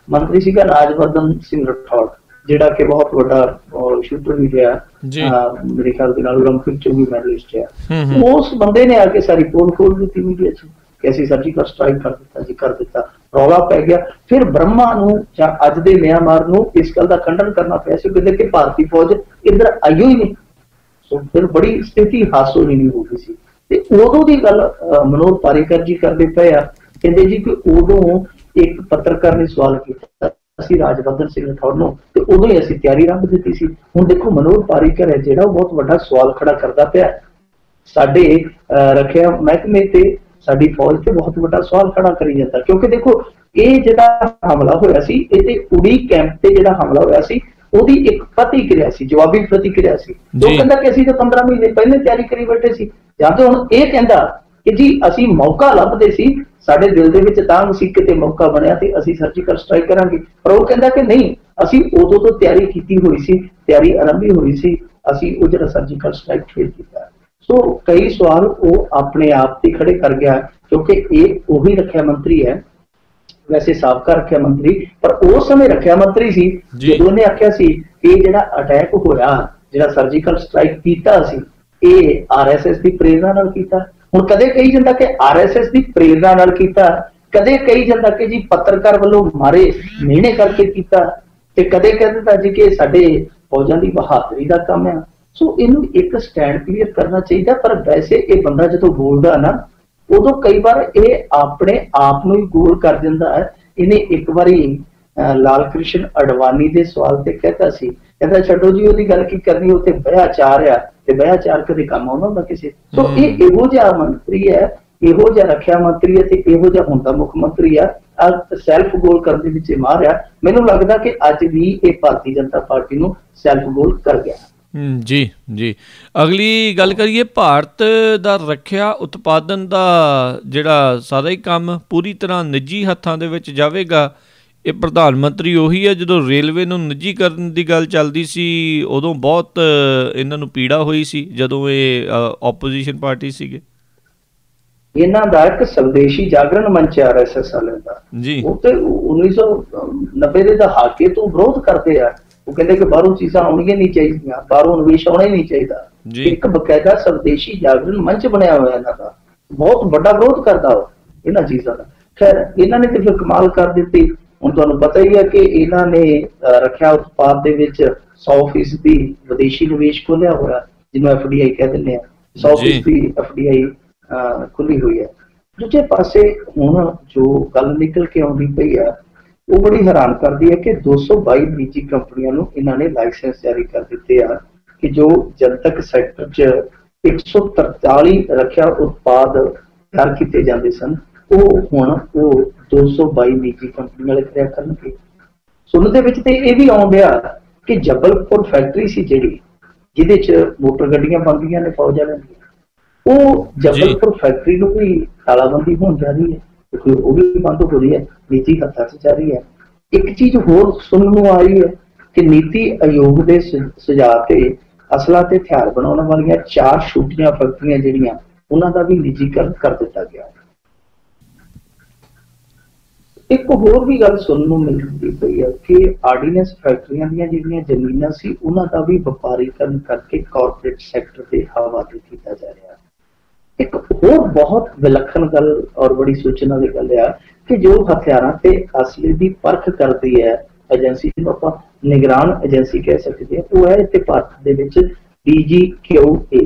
ਰਾਜਵਰਧਨ ਸਿੰਘ ਰਾਠੌੜ, ਜਿਹੜਾ ਕਿ ਬਹੁਤ ਵੱਡਾ ਸ਼ੂਟਰ ਵੀ ਰਿਹਾ, ਮੇਰੇ ਖਿਆਲ ਦੇ ਨਾਲ ਓਲੰਪਿਕ ਚ ਵੀ ਮੈਡਲਿਸਟ ਹੈ। ਉਸ ਬੰਦੇ ਨੇ ਆ ਕੇ ਸਾਰੀ ਪੋਲ ਖੋਲ ਦਿੱਤੀ ਮੀਡੀਆ ਚ ਕਿ ਅਸੀਂ ਸਰਜੀਕਲ ਸਟ੍ਰਾਈਕ ਕਰ ਦਿੱਤਾ ਜੀ, ਕਰ ਦਿੱਤਾ। ਰੌਲਾ ਪੈ ਗਿਆ। ਫਿਰ ਬ੍ਰਹਮਾ ਨੂੰ ਜਾਂ ਅੱਜ ਦੇ ਮਿਆਂਮਾਰ ਨੂੰ ਇਸ ਗੱਲ ਦਾ ਖੰਡਨ ਕਰਨਾ ਪਿਆ ਸੀ ਕਿ ਭਾਰਤੀ ਫੌਜ ਇੱਧਰ ਆਈਓ ਹੀ ਨਹੀਂ। ਸੋ ਫਿਰ ਬੜੀ ਸਥਿਤੀ ਹਾਸੋਹੀਣੀ ਹੋ ਗਈ ਸੀ। ਤੇ ਉਦੋਂ ਦੀ ਗੱਲ ਮਨੋਹਰ ਪਾਰੀਕਰ ਜੀ ਕਰਦੇ ਪਏ ਆ, ਕਹਿੰਦੇ ਜੀ ਕਿ ਉਦੋਂ ਇੱਕ ਪੱਤਰਕਾਰ ਨੇ ਸਵਾਲ ਕੀਤਾ ਅਸੀਂ ਰਾਜਵਰਧਨ ਸਿੰਘ ਰਾਠੌੜ ਨੂੰ, ਤੇ ਉਦੋਂ ਹੀ ਅਸੀਂ ਤਿਆਰੀ ਰੱਖ ਦਿੱਤੀ ਸੀ। ਹੁਣ ਦੇਖੋ, ਮਨੋਹਰ ਪਾਰੀਕਰ ਹੈ ਜਿਹੜਾ ਉਹ ਬਹੁਤ ਵੱਡਾ ਸਵਾਲ ਖੜਾ ਕਰਦਾ ਪਿਆ ਸਾਡੇ ਰੱਖਿਆ ਮਹਿਕਮੇ ਤੇ, ਸਾਡੀ ਫੌਜ ਤੇ ਬਹੁਤ ਵੱਡਾ ਸਵਾਲ ਖੜਾ ਕਰੀ ਜਾਂਦਾ। ਕਿਉਂਕਿ ਦੇਖੋ, ਇਹ ਜਿਹੜਾ ਹਮਲਾ ਹੋਇਆ ਸੀ, ਇਹ ਤੇ ਉੜੀ ਕੈਂਪ ਤੇ ਜਿਹੜਾ ਹਮਲਾ ਹੋਇਆ ਸੀ ਉਹਦੀ ਇੱਕ ਪ੍ਰਤੀਕਿਰਿਆ ਸੀ, ਜਵਾਬੀ ਪ੍ਰਤੀਕਿਰਿਆ ਸੀ। ਉਹ ਕਹਿੰਦਾ ਕਿ ਅਸੀਂ ਤਾਂ 15 ਮਹੀਨੇ ਪਹਿਲੇ ਤਿਆਰੀ ਕਰੀ ਬੈਠੇ ਸੀ। ਜਾਂ ਤੇ ਹੁਣ ਇਹ ਕਹਿੰਦਾ ਕਿ ਜੀ ਅਸੀਂ ਮੌਕਾ ਲੱਭਦੇ ਸੀ, ਸਾਡੇ ਦਿਲ ਦੇ ਵਿੱਚ ਤਾਂ ਸੀ ਕਿਤੇ ਮੌਕਾ ਬਣਿਆ ਤੇ ਅਸੀਂ ਸਰਜੀਕਲ ਸਟ੍ਰਾਈਕ ਕਰਾਂਗੇ। ਪਰ ਉਹ ਕਹਿੰਦਾ ਕਿ ਨਹੀਂ, ਅਸੀਂ ਉਦੋਂ ਤੋਂ ਤਿਆਰੀ ਕੀਤੀ ਹੋਈ ਸੀ, ਤਿਆਰੀ ਆਰੰਭੀ ਹੋਈ ਸੀ, ਅਸੀਂ ਉਹ ਜਿਹੜਾ ਸਰਜੀਕਲ ਸਟ੍ਰਾਈਕ ਫੇਲ ਕੀਤਾ। ਸੋ ਕਈ ਸਵਾਲ ਉਹ ਆਪਣੇ ਆਪ ਤੇ ਖੜੇ ਕਰ ਗਿਆ, ਕਿਉਂਕਿ ਇਹ ਉਹੀ ਰੱਖਿਆ ਮੰਤਰੀ ਹੈ, ਵੈਸੇ ਸਾਬਕਾ ਰੱਖਿਆ ਮੰਤਰੀ, ਪਰ ਉਸ ਸਮੇਂ ਰੱਖਿਆ ਮੰਤਰੀ ਸੀ ਜਦੋਂ ਉਹਨੇ ਆਖਿਆ ਸੀ ਕਿ ਜਿਹੜਾ ਅਟੈਕ ਹੋਇਆ, ਜਿਹੜਾ ਸਰਜੀਕਲ ਸਟ੍ਰਾਈਕ ਕੀਤਾ ਸੀ, ਇਹ RSS ਦੀ ਪ੍ਰੇਰਨਾ ਨਾਲ ਕੀਤਾ। ਹੁਣ ਕਦੇ ਕਹੀ ਜਾਂਦਾ ਕਿ RSS ਦੀ ਪ੍ਰੇਰਨਾ ਨਾਲ ਕੀਤਾ, ਕਦੇ ਕਹੀ ਜਾਂਦਾ ਕਿ ਜੀ ਪੱਤਰਕਾਰ ਵੱਲੋਂ ਮਾਰੇ ਮਿਹਣੇ ਕਰਕੇ ਕੀਤਾ, ਤੇ ਕਦੇ ਕਹਿ ਦਿੰਦਾ ਜੀ ਕਿ ਸਾਡੇ ਫੌਜਾਂ ਦੀ ਬਹਾਦਰੀ ਦਾ ਕੰਮ ਆ। ਸੋ ਇਹਨੂੰ ਇੱਕ ਸਟੈਂਡ ਕਲੀਅਰ ਕਰਨਾ ਚਾਹੀਦਾ। ਪਰ ਵੈਸੇ ਇਹ ਬੰਦਾ ਜਦੋਂ ਬੋਲਦਾ ਨਾ, ਉਦੋਂ ਕਈ ਵਾਰ ਇਹ ਆਪਣੇ ਆਪ ਨੂੰ ਹੀ ਗੋਲ ਕਰ ਦਿੰਦਾ ਹੈ। ਇਹਨੇ ਇੱਕ ਵਾਰੀ ਲਾਲ ਕ੍ਰਿਸ਼ਨ ਅਡਵਾਨੀ ਦੇ ਸਵਾਲ ਤੇ ਕਹਿਤਾ ਸੀ, ਕਹਿੰਦਾ ਛੱਡੋ ਜੀ ਉਹਦੀ ਗੱਲ ਕੀ ਕਰਨੀ, ਉੱਥੇ ਵਿਆਹਚਾਰ ਆ ਤੇ ਵਿਆਹਚਾਰ ਕਦੇ ਕੰਮ ਆਉਂਦਾ ਹੁੰਦਾ ਕਿਸੇ। ਸੋ ਇਹ ਇਹੋ ਜਿਹਾ ਮੰਤਰੀ ਹੈ, ਇਹੋ ਜਿਹਾ ਰੱਖਿਆ ਮੰਤਰੀ ਹੈ, ਤੇ ਇਹੋ ਜਿਹਾ ਹੁਣ ਦਾ ਮੁੱਖ ਮੰਤਰੀ ਆ। ਸੈਲਫ ਗੋਲ ਕਰਨ ਦੇ ਵਿੱਚ ਮਾਰ ਆ। ਮੈਨੂੰ ਲੱਗਦਾ ਕਿ ਅੱਜ ਵੀ ਇਹ ਭਾਰਤੀ ਜਨਤਾ ਪਾਰਟੀ ਨੂੰ ਸੈਲਫ ਗੋਲ ਕਰ ਗਿਆ। ਜੀ ਜੀ। ਅਗਲੀ ਗੱਲ ਕਰੀਏ, ਭਾਰਤ ਦਾ ਰੱਖਿਆ ਉਤਪਾਦਨ ਦਾ ਜਿਹੜਾ ਸਾਰਾ ਹੀ ਕੰਮ ਪੂਰੀ ਤਰ੍ਹਾਂ ਨਿੱਜੀ ਹੱਥਾਂ ਦੇ ਵਿੱਚ ਜਾਵੇਗਾ, ਇਹ ਪ੍ਰਧਾਨ ਮੰਤਰੀ ਉਹੀ ਹੈ ਜਦੋਂ ਰੇਲਵੇ ਨੂੰ ਨਿੱਜੀ ਕਰਨ ਦੀ ਗੱਲ ਚੱਲਦੀ ਸੀ ਉਦੋਂ ਬਹੁਤ ਇਹਨਾਂ ਨੂੰ ਪੀੜਾ ਹੋਈ ਸੀ, ਜਦੋਂ ਇਹ ਆਪੋਜੀਸ਼ਨ ਪਾਰਟੀ ਸੀਗੇ। ਇਹਨਾਂ ਦਾ ਇੱਕ ਸਵਦੇਸ਼ੀ ਜਾਗਰਣ ਮੰਚ RSS ਵਾਲਿਆਂ ਦਾ ਜੀ, ਉਹ ਤੇ 1990 ਦੇ ਦਹਾਕੇ ਤੋਂ ਵਿਰੋਧ ਕਰਦੇ ਆ। ਉਹ ਕਹਿੰਦੇ ਕਿ ਬਾਹਰੋਂ ਚੀਜ਼ਾਂ ਆਉਣੀਆਂ ਨਹੀਂ ਚਾਹੀਦੀਆਂ, ਬਾਹਰੋਂ ਨਿਵੇਸ਼ ਆਉਣਾ ਹੀ ਨਹੀਂ ਚਾਹੀਦਾ। ਇੱਕ ਬਕਾਇਦਾ ਸਵਦੇਸ਼ੀ ਜਾਗਰਣ ਮੰਚ ਬਣਿਆ ਹੋਇਆ ਇਹਨਾਂ ਦਾ, ਬਹੁਤ ਵੱਡਾ ਵਿਰੋਧ ਕਰਦਾ ਉਹ ਇਹਨਾਂ ਚੀਜ਼ਾਂ ਦਾ। ਖੈਰ ਇਹਨਾਂ ਨੇ ਤੇ ਫਿਰ ਕਮਾਲ ਕਰ ਦਿੱਤੀ। ਹੁਣ ਤੁਹਾਨੂੰ ਪਤਾ ਹੀ ਹੈ ਕਿ ਇਹਨਾਂ ਨੇ ਰੱਖਿਆ ਉਤਪਾਦ ਦੇ ਵਿੱਚ 100% ਵਿਦੇਸ਼ੀ ਨਿਵੇਸ਼ ਖੋਲਿਆ ਹੋਇਆ, ਜਿਹਨੂੰ FDI ਕਹਿ ਦਿੰਦੇ ਆ। 100% FDI ਖੁੱਲੀ ਹੋਈ ਹੈ। ਦੂਜੇ ਪਾਸੇ ਹੁਣ ਜੋ ਗੱਲ ਨਿਕਲ ਕੇ ਆਉਂਦੀ ਪਈ ਆ ਉਹ ਬੜੀ ਹੈਰਾਨ ਕਰਦੀ ਹੈ ਕਿ 222 ਨਿੱਜੀ ਕੰਪਨੀਆਂ ਨੂੰ ਇਹਨਾਂ ਨੇ ਲਾਇਸੈਂਸ ਜਾਰੀ ਕਰ ਦਿੱਤੇ ਆ ਕਿ ਜੋ ਜਨਤਕ ਸੈਕਟਰ 'ਚ 143 ਰੱਖਿਆ ਉਤਪਾਦ ਤਿਆਰ ਕੀਤੇ ਜਾਂਦੇ ਸਨ, ਉਹ ਹੁਣ ਉਹ 222 ਨਿੱਜੀ ਕੰਪਨੀ ਵਾਲੇ ਕਰਿਆ ਕਰਨਗੇ। ਸੁਣਨ ਦੇ ਵਿੱਚ ਤੇ ਇਹ ਵੀ ਆਉਣ ਡਿਆ ਕਿ ਜਬਲਪੁਰ ਫੈਕਟਰੀ ਸੀ ਜਿਹੜੀ, ਜਿਹਦੇ 'ਚ ਮੋਟਰ ਗੱਡੀਆਂ ਬਣਦੀਆਂ ਨੇ ਫੌਜ ਵਾਲਿਆਂ ਦੀਆਂ, ਉਹ ਜਬਲਪੁਰ ਫੈਕਟਰੀ ਨੂੰ ਵੀ ਤਾਲਾਬੰਦੀ ਹੋਣ ਜਾ ਰਹੀ ਹੈ, ਕਿਉਂਕਿ ਉਹ ਵੀ ਬੰਦ ਹੋ ਰਹੀ ਹੈ, ਨਿੱਜੀ ਹੱਥਾਂ 'ਚ ਜਾ ਰਹੀ ਹੈ। ਇੱਕ ਚੀਜ਼ ਹੋਰ ਸੁਣਨ ਨੂੰ ਆ ਰਹੀ ਹੈ ਕਿ ਨੀਤੀ ਆਯੋਗ ਦੇ ਸੁਝਾਅ ਤੇ ਅਸਲਾ ਤੇ ਹਥਿਆਰ ਬਣਾਉਣ ਵਾਲੀਆਂ 4 ਛੋਟੀਆਂ ਫੈਕਟਰੀਆਂ ਜਿਹੜੀਆਂ, ਉਹਨਾਂ ਦਾ ਵੀ ਨਿੱਜੀਕਰਨ ਕਰ ਦਿੱਤਾ ਗਿਆ। ਇੱਕ ਹੋਰ ਵੀ ਗੱਲ ਸੁਣਨ ਨੂੰ ਮਿਲਦੀ ਪਈ ਹੈ ਕਿ ਆਰਡੀਨੈਂਸ ਫੈਕਟਰੀਆਂ ਦੀਆਂ ਜਿਹੜੀਆਂ ਜ਼ਮੀਨਾਂ ਸੀ ਉਹਨਾਂ ਦਾ ਵੀ ਵਪਾਰੀਕਰਨ ਕਰਕੇ ਕਾਰਪੋਰੇਟ ਸੈਕਟਰ ਦੇ ਹਵਾਲੇ ਕੀਤਾ ਜਾ ਰਿਹਾ। ਇੱਕ ਹੋਰ ਬਹੁਤ ਵਿਲੱਖਣ ਗੱਲ ਔਰ ਬੜੀ ਸੋਚਣ ਵਾਲੀ ਗੱਲ ਆ ਕਿ ਜੋ ਹਥਿਆਰਾਂ ਤੇ ਅਸਲੇ ਦੀ ਪਰਖ ਕਰਦੀ ਹੈ ਏਜੰਸੀ, ਜਿਹਨੂੰ ਆਪਾਂ ਨਿਗਰਾਨ ਏਜੰਸੀ ਕਹਿ ਸਕਦੇ ਹਾਂ, ਉਹ ਹੈ ਇੱਥੇ ਭਾਰਤ ਦੇ ਵਿੱਚ DGQA।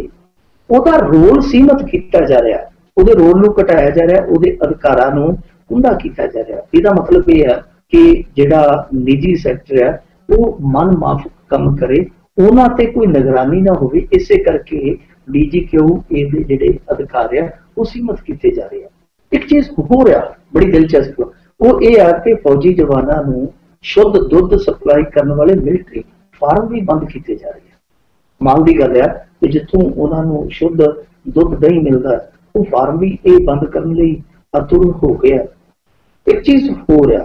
ਉਹਦਾ ਰੋਲ ਸੀਮਤ ਕੀਤਾ ਜਾ ਰਿਹਾ, ਉਹਦੇ ਰੋਲ ਨੂੰ ਘਟਾਇਆ ਜਾ ਰਿਹਾ, ਉਹਦੇ ਅਧਿਕਾਰਾਂ ਨੂੰ ਕੁੰਡਾ ਕੀਤਾ ਜਾ ਰਿਹਾ। ਇਹਦਾ ਮਤਲਬ ਇਹ ਹੈ ਕਿ ਜਿਹੜਾ ਨਿੱਜੀ ਸੈਕਟਰ ਹੈ ਉਹ ਮਨਮਾਫਕ ਕੰਮ ਕਰੇ, ਉਹਨਾਂ ਤੇ ਕੋਈ ਨਿਗਰਾਨੀ ਨਾ ਹੋਵੇ। ਇਸੇ ਕਰਕੇ DGQA ਦੇ ਜਿਹੜੇ ਅਧਿਕਾਰ ਆ ਉਹ ਸੀਮਤ ਕੀਤੇ ਜਾ ਰਹੇ ਆ। ਇੱਕ ਚੀਜ਼ ਹੋਰ ਆ ਬੜੀ ਦਿਲਚਸਪ, ਉਹ ਇਹ ਆ ਕਿ ਫੌਜੀ ਜਵਾਨਾਂ ਨੂੰ ਸ਼ੁੱਧ ਦੁੱਧ ਸਪਲਾਈ ਕਰਨ ਵਾਲੇ ਮਿਲਟਰੀ ਫਾਰਮ ਵੀ ਬੰਦ ਕੀਤੇ ਜਾ ਰਹੇ ਆ। ਮਾਲ ਦੀ ਗੱਲ ਆ ਕਿ ਜਿੱਥੋਂ ਉਹਨਾਂ ਨੂੰ ਸ਼ੁੱਧ ਦੁੱਧ ਨਹੀਂ ਮਿਲਦਾ, ਉਹ ਫਾਰਮ ਵੀ ਇਹ ਬੰਦ ਕਰਨ ਲਈ ਆਤੁਰ ਹੋ ਗਿਆ। ਇੱਕ ਚੀਜ਼ ਹੋਰ ਆ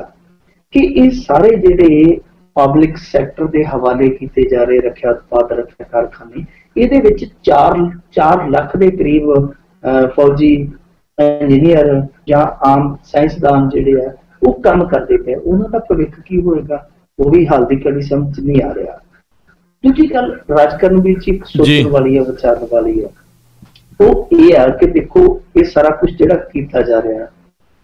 ਕਿ ਇਹ ਸਾਰੇ ਜਿਹੜੇ ਪਬਲਿਕ ਸੈਕਟਰ ਦੇ ਹਵਾਲੇ ਕੀਤੇ ਜਾ ਰਹੇ ਰੱਖਿਆ ਉਤਪਾਦ ਰੱਖਿਆ ਕਾਰਖਾਨੇ, ਇਹਦੇ ਵਿੱਚ 4 ਲੱਖ ਦੇ ਕਰੀਬ ਫੌਜੀ ਇੰਜੀਨੀਅਰ ਜਾਂ ਆਮ ਸਾਇੰਸਦਾਨ ਜਿਹੜੇ ਆ ਉਹ ਕੰਮ ਕਰਦੇ ਪਏ। ਉਹਨਾਂ ਦਾ ਭਵਿੱਖ ਕੀ ਹੋਏਗਾ ਉਹ ਵੀ ਹਾਲ ਦੀ ਘੜੀ ਸਮਝ ਨਹੀਂ ਆ ਰਿਹਾ। ਦੂਜੀ ਗੱਲ ਰਾਜਕਾਰਨ ਵਿੱਚ ਇੱਕ ਸੋਚਣ ਵਾਲੀ ਹੈ, ਵਿਚਾਰਨ ਵਾਲੀ ਹੈ, ਉਹ ਇਹ ਆ ਕਿ ਦੇਖੋ ਇਹ ਸਾਰਾ ਕੁਝ ਜਿਹੜਾ ਕੀਤਾ ਜਾ ਰਿਹਾ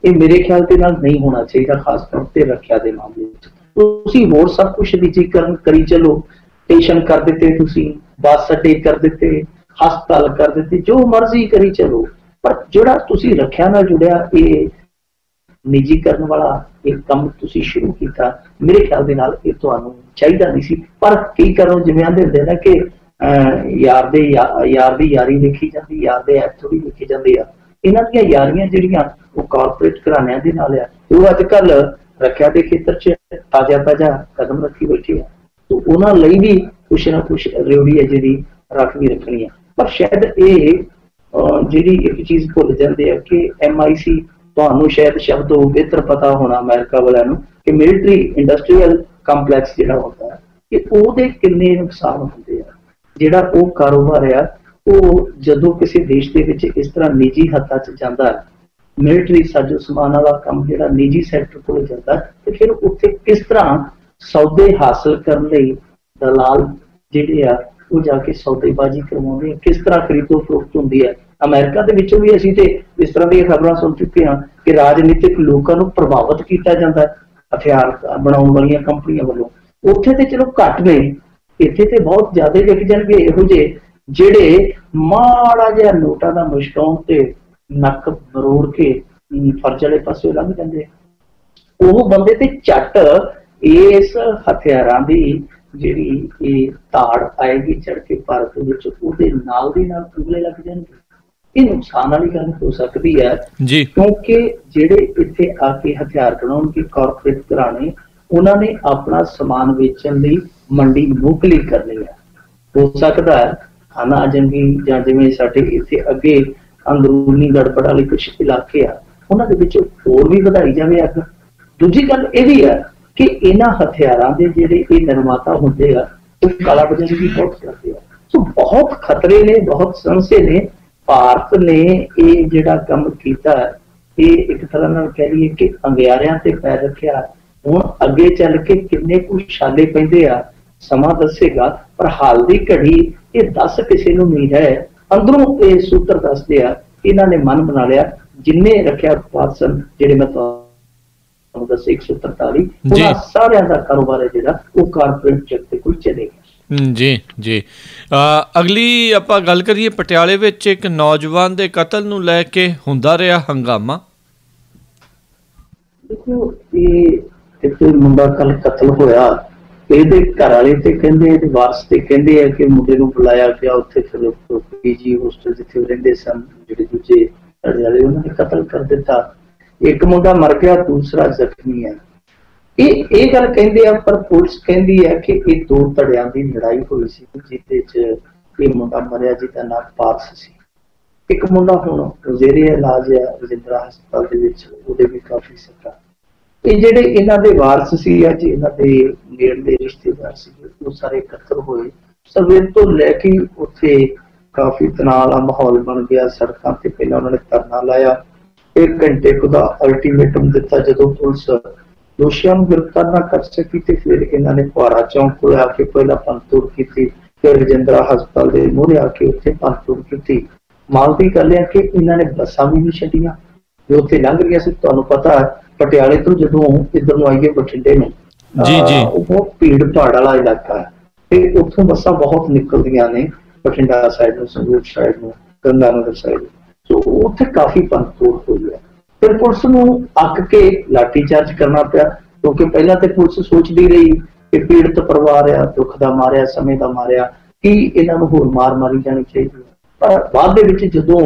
ਇਹ ਮੇਰੇ ਖਿਆਲ ਦੇ ਨਾਲ ਨਹੀਂ ਹੋਣਾ ਚਾਹੀਦਾ, ਖਾਸ ਤੌਰ ਤੇ ਰੱਖਿਆ ਦੇ ਮਾਮਲੇ ਵਿੱਚ। ਤੁਸੀਂ ਹੋਰ ਸਭ ਕੁਝ ਨਿੱਜੀਕਰਨ ਕਰੀ ਚਲੋ, ਸਟੇਸ਼ਨ ਕਰ ਦਿੱਤੇ, ਤੁਸੀਂ ਬੱਸ ਅੱਡੇ ਕਰ ਦਿੱਤੇ, ਹਸਪਤਾਲ ਕਰ ਦਿੱਤੇ, ਜੋ ਮਰਜ਼ੀ ਕਰੀ ਚਲੋ, ਪਰ ਜਿਹੜਾ ਤੁਸੀਂ ਰੱਖਿਆ ਨਾਲ ਜੁੜਿਆ ਇਹ ਨਿੱਜੀਕਰਨ ਵਾਲਾ ਇਹ ਕੰਮ ਤੁਸੀਂ ਸ਼ੁਰੂ ਕੀਤਾ, ਮੇਰੇ ਖਿਆਲ ਦੇ ਨਾਲ ਇਹ ਤੁਹਾਨੂੰ ਚਾਹੀਦਾ ਨਹੀਂ ਸੀ। ਪਰ ਕੀ ਕਰੋ, ਜਿਵੇਂ ਆਂਦੇ ਹੁੰਦੇ ਨਾ ਕਿ ਯਾਰ ਦੀ ਯਾਰੀ ਲਿਖੀ ਜਾਂਦੀ, ਯਾਰ ਦੇ ਐਪ ਥੋੜੀ ਲਿਖੀ ਜਾਂਦੀ ਆ। ਇਹਨਾਂ ਦੀਆਂ ਯਾਰੀਆਂ ਜਿਹੜੀਆਂ ਉਹ ਕਾਰਪੋਰੇਟ ਘਰਾਣਿਆਂ ਦੇ ਨਾਲ ਆ, ਉਹ ਅੱਜ ਕੱਲ ਰੱਖਿਆ ਦੇ ਖੇਤਰ 'ਚ ਤਾਜ਼ਾ ਕਦਮ ਰੱਖੀ ਬੈਠੇ ਆ। ਉਹਨਾਂ ਲਈ ਵੀ ਕੁਛ ਨਾ ਕੁਛ ਰਿਉੜੀ ਹੈ ਜਿਹੜੀ ਰੱਖ ਵੀ ਰੱਖਣੀ ਆ। ਪਰ ਸ਼ਾਇਦ ਇਹ ਜਿਹੜੀ ਇੱਕ ਚੀਜ਼ ਭੁੱਲ ਜਾਂਦੇ ਆ ਕਿ MIC, ਤੁਹਾਨੂੰ ਸ਼ਾਇਦ ਸ਼ਬਦ ਉਹ ਬਿਹਤਰ ਪਤਾ ਹੋਣਾ ਅਮਰੀਕਾ ਵਾਲਿਆਂ ਨੂੰ, ਕਿ ਮਿਲਟਰੀ ਇੰਡਸਟਰੀਅਲ ਕੰਪਲੈਕਸ ਜਿਹੜਾ ਹੁੰਦਾ ਹੈ ਕਿ ਉਹਦੇ ਕਿੰਨੇ ਨੁਕਸਾਨ ਹੁੰਦੇ ਆ। ਜਿਹੜਾ ਉਹ ਕਾਰੋਬਾਰ ਆ ਉਹ ਜਦੋਂ ਕਿਸੇ ਦੇਸ਼ ਦੇ ਵਿੱਚ ਇਸ ਤਰ੍ਹਾਂ ਨਿੱਜੀ ਹੱਥਾਂ 'ਚ ਜਾਂਦਾ, ਮਿਲਟਰੀ ਸਾਜੋ ਸਮਾਨ ਵਾਲਾ ਕੰਮ ਜਿਹੜਾ ਨਿੱਜੀ ਸੈਕਟਰ ਕੋਲ ਜਾਂਦਾ, ਤੇ ਫਿਰ ਉੱਥੇ ਕਿਸ ਤਰ੍ਹਾਂ ਸੌਦੇ ਹਾਸਲ ਕਰਨ ਲਈ ਦਲਾਲ ਜਿਹੜੇ ਆ ਉਹ ਜਾ ਕੇ ਸੌਦੇਬਾਜ਼ੀ ਕਰਵਾਉਂਦੇ ਆ, ਕਿਸ ਤਰ੍ਹਾਂ ਖਰੀਦੋ ਫਰੋਖਤ ਹੁੰਦੀ ਹੈ। ਅਮਰੀਕਾ ਦੇ ਵਿੱਚੋਂ ਵੀ ਅਸੀਂ ਤੇ ਇਸ ਤਰ੍ਹਾਂ ਦੀਆਂ ਖਬਰਾਂ ਸੁਣ ਚੁੱਕੇ ਹਾਂ ਕਿ ਰਾਜਨੀਤਿਕ ਲੋਕਾਂ ਨੂੰ ਪ੍ਰਭਾਵਿਤ ਕੀਤਾ ਜਾਂਦਾ ਹਥਿਆਰ ਬਣਾਉਣ ਵਾਲੀਆਂ ਕੰਪਨੀਆਂ ਵੱਲੋਂ। ਉੱਥੇ ਤੇ ਚਲੋ ਘੱਟ ਨੇ, ਇੱਥੇ ਤੇ ਬਹੁਤ ਜ਼ਿਆਦਾ ਵਿਕ ਜਾਣਗੇ ਇਹੋ ਜਿਹੇ ਜਿਹੜੇ ਮਾੜਾ ਜਿਹਾ ਨੋਟਾਂ ਦਾ ਮੁਸ਼ਕਾਉਣ ਤੇ ਨੱਕ ਮਰੋੜ ਕੇ ਫਰਜ਼ ਵਾਲੇ ਪਾਸੇ ਲੰਘ ਜਾਂਦੇ। ਉਹ ਬੰਦੇ ਤੇ ਝੱਟ ਇਸ ਹਥਿਆਰਾਂ ਦੀ ਜਿਹੜੀ ਇਹ ਤਾੜ ਆਏਗੀ ਚੜ ਕੇ ਭਾਰਤ ਵਿੱਚ, ਉਹਦੇ ਨਾਲ ਦੀ ਨਾਲ ਉਗਲੇ ਲੱਗ ਜਾਣਗੇ। ਇਹ ਨੁਕਸਾਨ ਵਾਲੀ ਗੱਲ ਹੋ ਸਕਦੀ ਹੈ ਜੀ, ਕਿਉਂਕਿ ਜਿਹੜੇ ਇੱਥੇ ਆ ਕੇ ਹਥਿਆਰ ਬਣਾਉਣਗੇ ਕਾਰਪੋਰੇਟ ਘਰਾਣੇ, ਉਹਨਾਂ ਨੇ ਆਪਣਾ ਸਮਾਨ ਵੇਚਣ ਲਈ ਮੰਡੀ ਮੁਕਲੀ ਕਰਨੀ ਹੈ। ਹੋ ਸਕਦਾ ਹੈ ਖਾਨਾ ਜੰਗੀ ਜਾਂ ਜਿਵੇਂ ਸਾਡੇ ਇੱਥੇ ਅੱਗੇ ਅੰਦਰੂਨੀ ਗੜਬੜ ਵਾਲੇ ਕੁਝ ਇਲਾਕੇ ਆ, ਉਹਨਾਂ ਦੇ ਵਿੱਚ ਹੋਰ ਵੀ ਵਧਾਈ ਜਾਵੇ ਅੱਗ। ਦੂਜੀ ਗੱਲ ਇਹ ਵੀ ਹੈ कि इन्हां हथियारां दे जिहड़े ये निर्माता हुंदे आ वो कालाबाजारी भी बहुत करते हैं। सो बहुत खतरे ने, बहुत संशय ने। भारत ने ये जिहड़ा काम कीता ये एक तरह नाल कह लईए कि अंगियारियां ते पैर रखिया। हुण अगे चल के किन्ने कुछ छाले पैंदे आ समा दसेगा, पर हाल दी घड़ी ये दस किसी नूं नहीं है। अंदरों ये सूत्र दसदे आ इन्हां ने मन बना लिया जिन्ने रखिया उत्पाद सन जिहड़े मैं 143 सारिਆਂ ਦਾ ਕਾਰੋਬਾਰ ਹੈ ਜਿਹੜਾ ਉਹ ਕਾਰਪੋਰੇਟ ਜਗਤ ਕੋਲ ਚਲੇਗਾ। ਜੀ ਜੀ ਅਗਲੀ ਆਪਾਂ ਗੱਲ ਕਰੀਏ ਪਟਿਆਲੇ ਵਿੱਚ ਇੱਕ ਨੌਜਵਾਨ ਦੇ ਕਤਲ ਨੂੰ ਲੈ ਕੇ ਹੁੰਦਾ ਰਿਹਾ ਹੰਗਾਮਾ। ਦੇਖੋ ਇਹ ਇੱਕ ਮੁੰਡਾ ਕੱਲ ਕਤਲ ਹੋਇਆ, ਇਹਦੇ ਘਰ ਵਾਲੇ ਤੇ ਕਹਿੰਦੇ, ਇਹਦੇ ਵਾਰਸ ਤੇ ਕਹਿੰਦੇ ਆ ਕਿ ਮੁੰਡੇ ਨੂੰ ਬੁਲਾਇਆ ਗਿਆ ਉੱਥੇ ਫਿਰ ਪੀਜੀ ਹੋਸਟਲ ਜਿੱਥੇ ਰਹਿੰਦੇ ਸਨ ਜਿਹੜੇ ਦੂਜੇ ਘਰ ਵਾਲੇ ਉਹਨਾਂ ਨੇ ਕਤਲ ਕਰ ਦਿੱਤਾ। एक मुंडा मर गया, दूसरा जख्मी है। ये गल कहते हैं, पर पुलिस कहती है कि ये दो धड़ियां की लड़ाई हुई सी जिहदे च ये मुंडा मरिया जिहदा नाम पारस सी। एक मुंडा हुण जेरे इलाज है रजिंद्रा हस्पताल दे विच, ओहदे भी काफी सट्टा। ये जिहड़े इन्हां दे वारस सी अज इन्हां दे नेड़े रिश्तेदार सी वो सारे इकट्ठे होए। सवेर तो लैके उत्थे काफी तनाव दा माहौल बन गया। सड़कां ते पहलां उन्होंने धरना लाया, 1 घंटे का अल्टीमेटम दिता। जो पुलिस दोषियों को गिरफ्तार ना कर सकी तो फिर इन्होंने फुहारा चौक को आके पहला भनतोड़ की, फिर रजिंद्रा हस्पताल के मूहरे आके उत्थे भनतोड़ की। माल की गल है कि इन्होंने बसां भी नहीं छड्डियां जो उत्थे लंघ रही सी। तुहानूं पता है पटियाले तो जदों इधर नूं आईए बठिंडे नूं बहुत भीड़ भाड़ वाला इलाका है, उत्थों बसां बहुत निकलदियां ने बठिंडा साइड नूं, संगरूर साइड नूं, गंगानगर साइड। तो उत्थे काफी भनतोड़ हुई है। फिर पुलिस नूं अक के लाठीचार्ज करना पिया, क्योंकि पहला तो पुलिस सोचती रही कि पीड़ित परिवार आ, दुख दा मारिया, समय दा मारिया, कि इन्हां नूं होर मार मारी जानी चाहिए। पर बाद दे विच जदों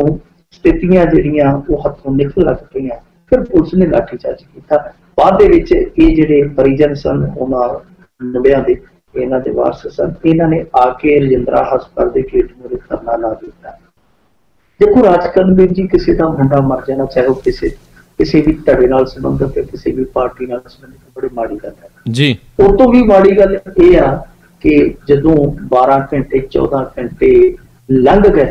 स्थितियां जिहड़ियां वो हत्थों निकल लग पईयां, फिर पुलिस ने लाठीचार्ज कीता। बाद दे विच ये जिहड़े परिजन सन उन्हां मुंडियां दे, इन्हां दे वारस सन, इन्हां ने आके रजिंद्रा हस्पताल दे गेट मूहरे धरना ला दिता। देखो राजकरण वीर जी, किसी का मुंडा मर जाना, चाहे वो किसी भी धड़े नाल संबंधित है, किसी भी पार्टी नाल संबंधित, बड़ी माड़ी गल है जी। उस तो भी माड़ी गल ये आ कि जदों 12 घंटे 14 घंटे लंघ गए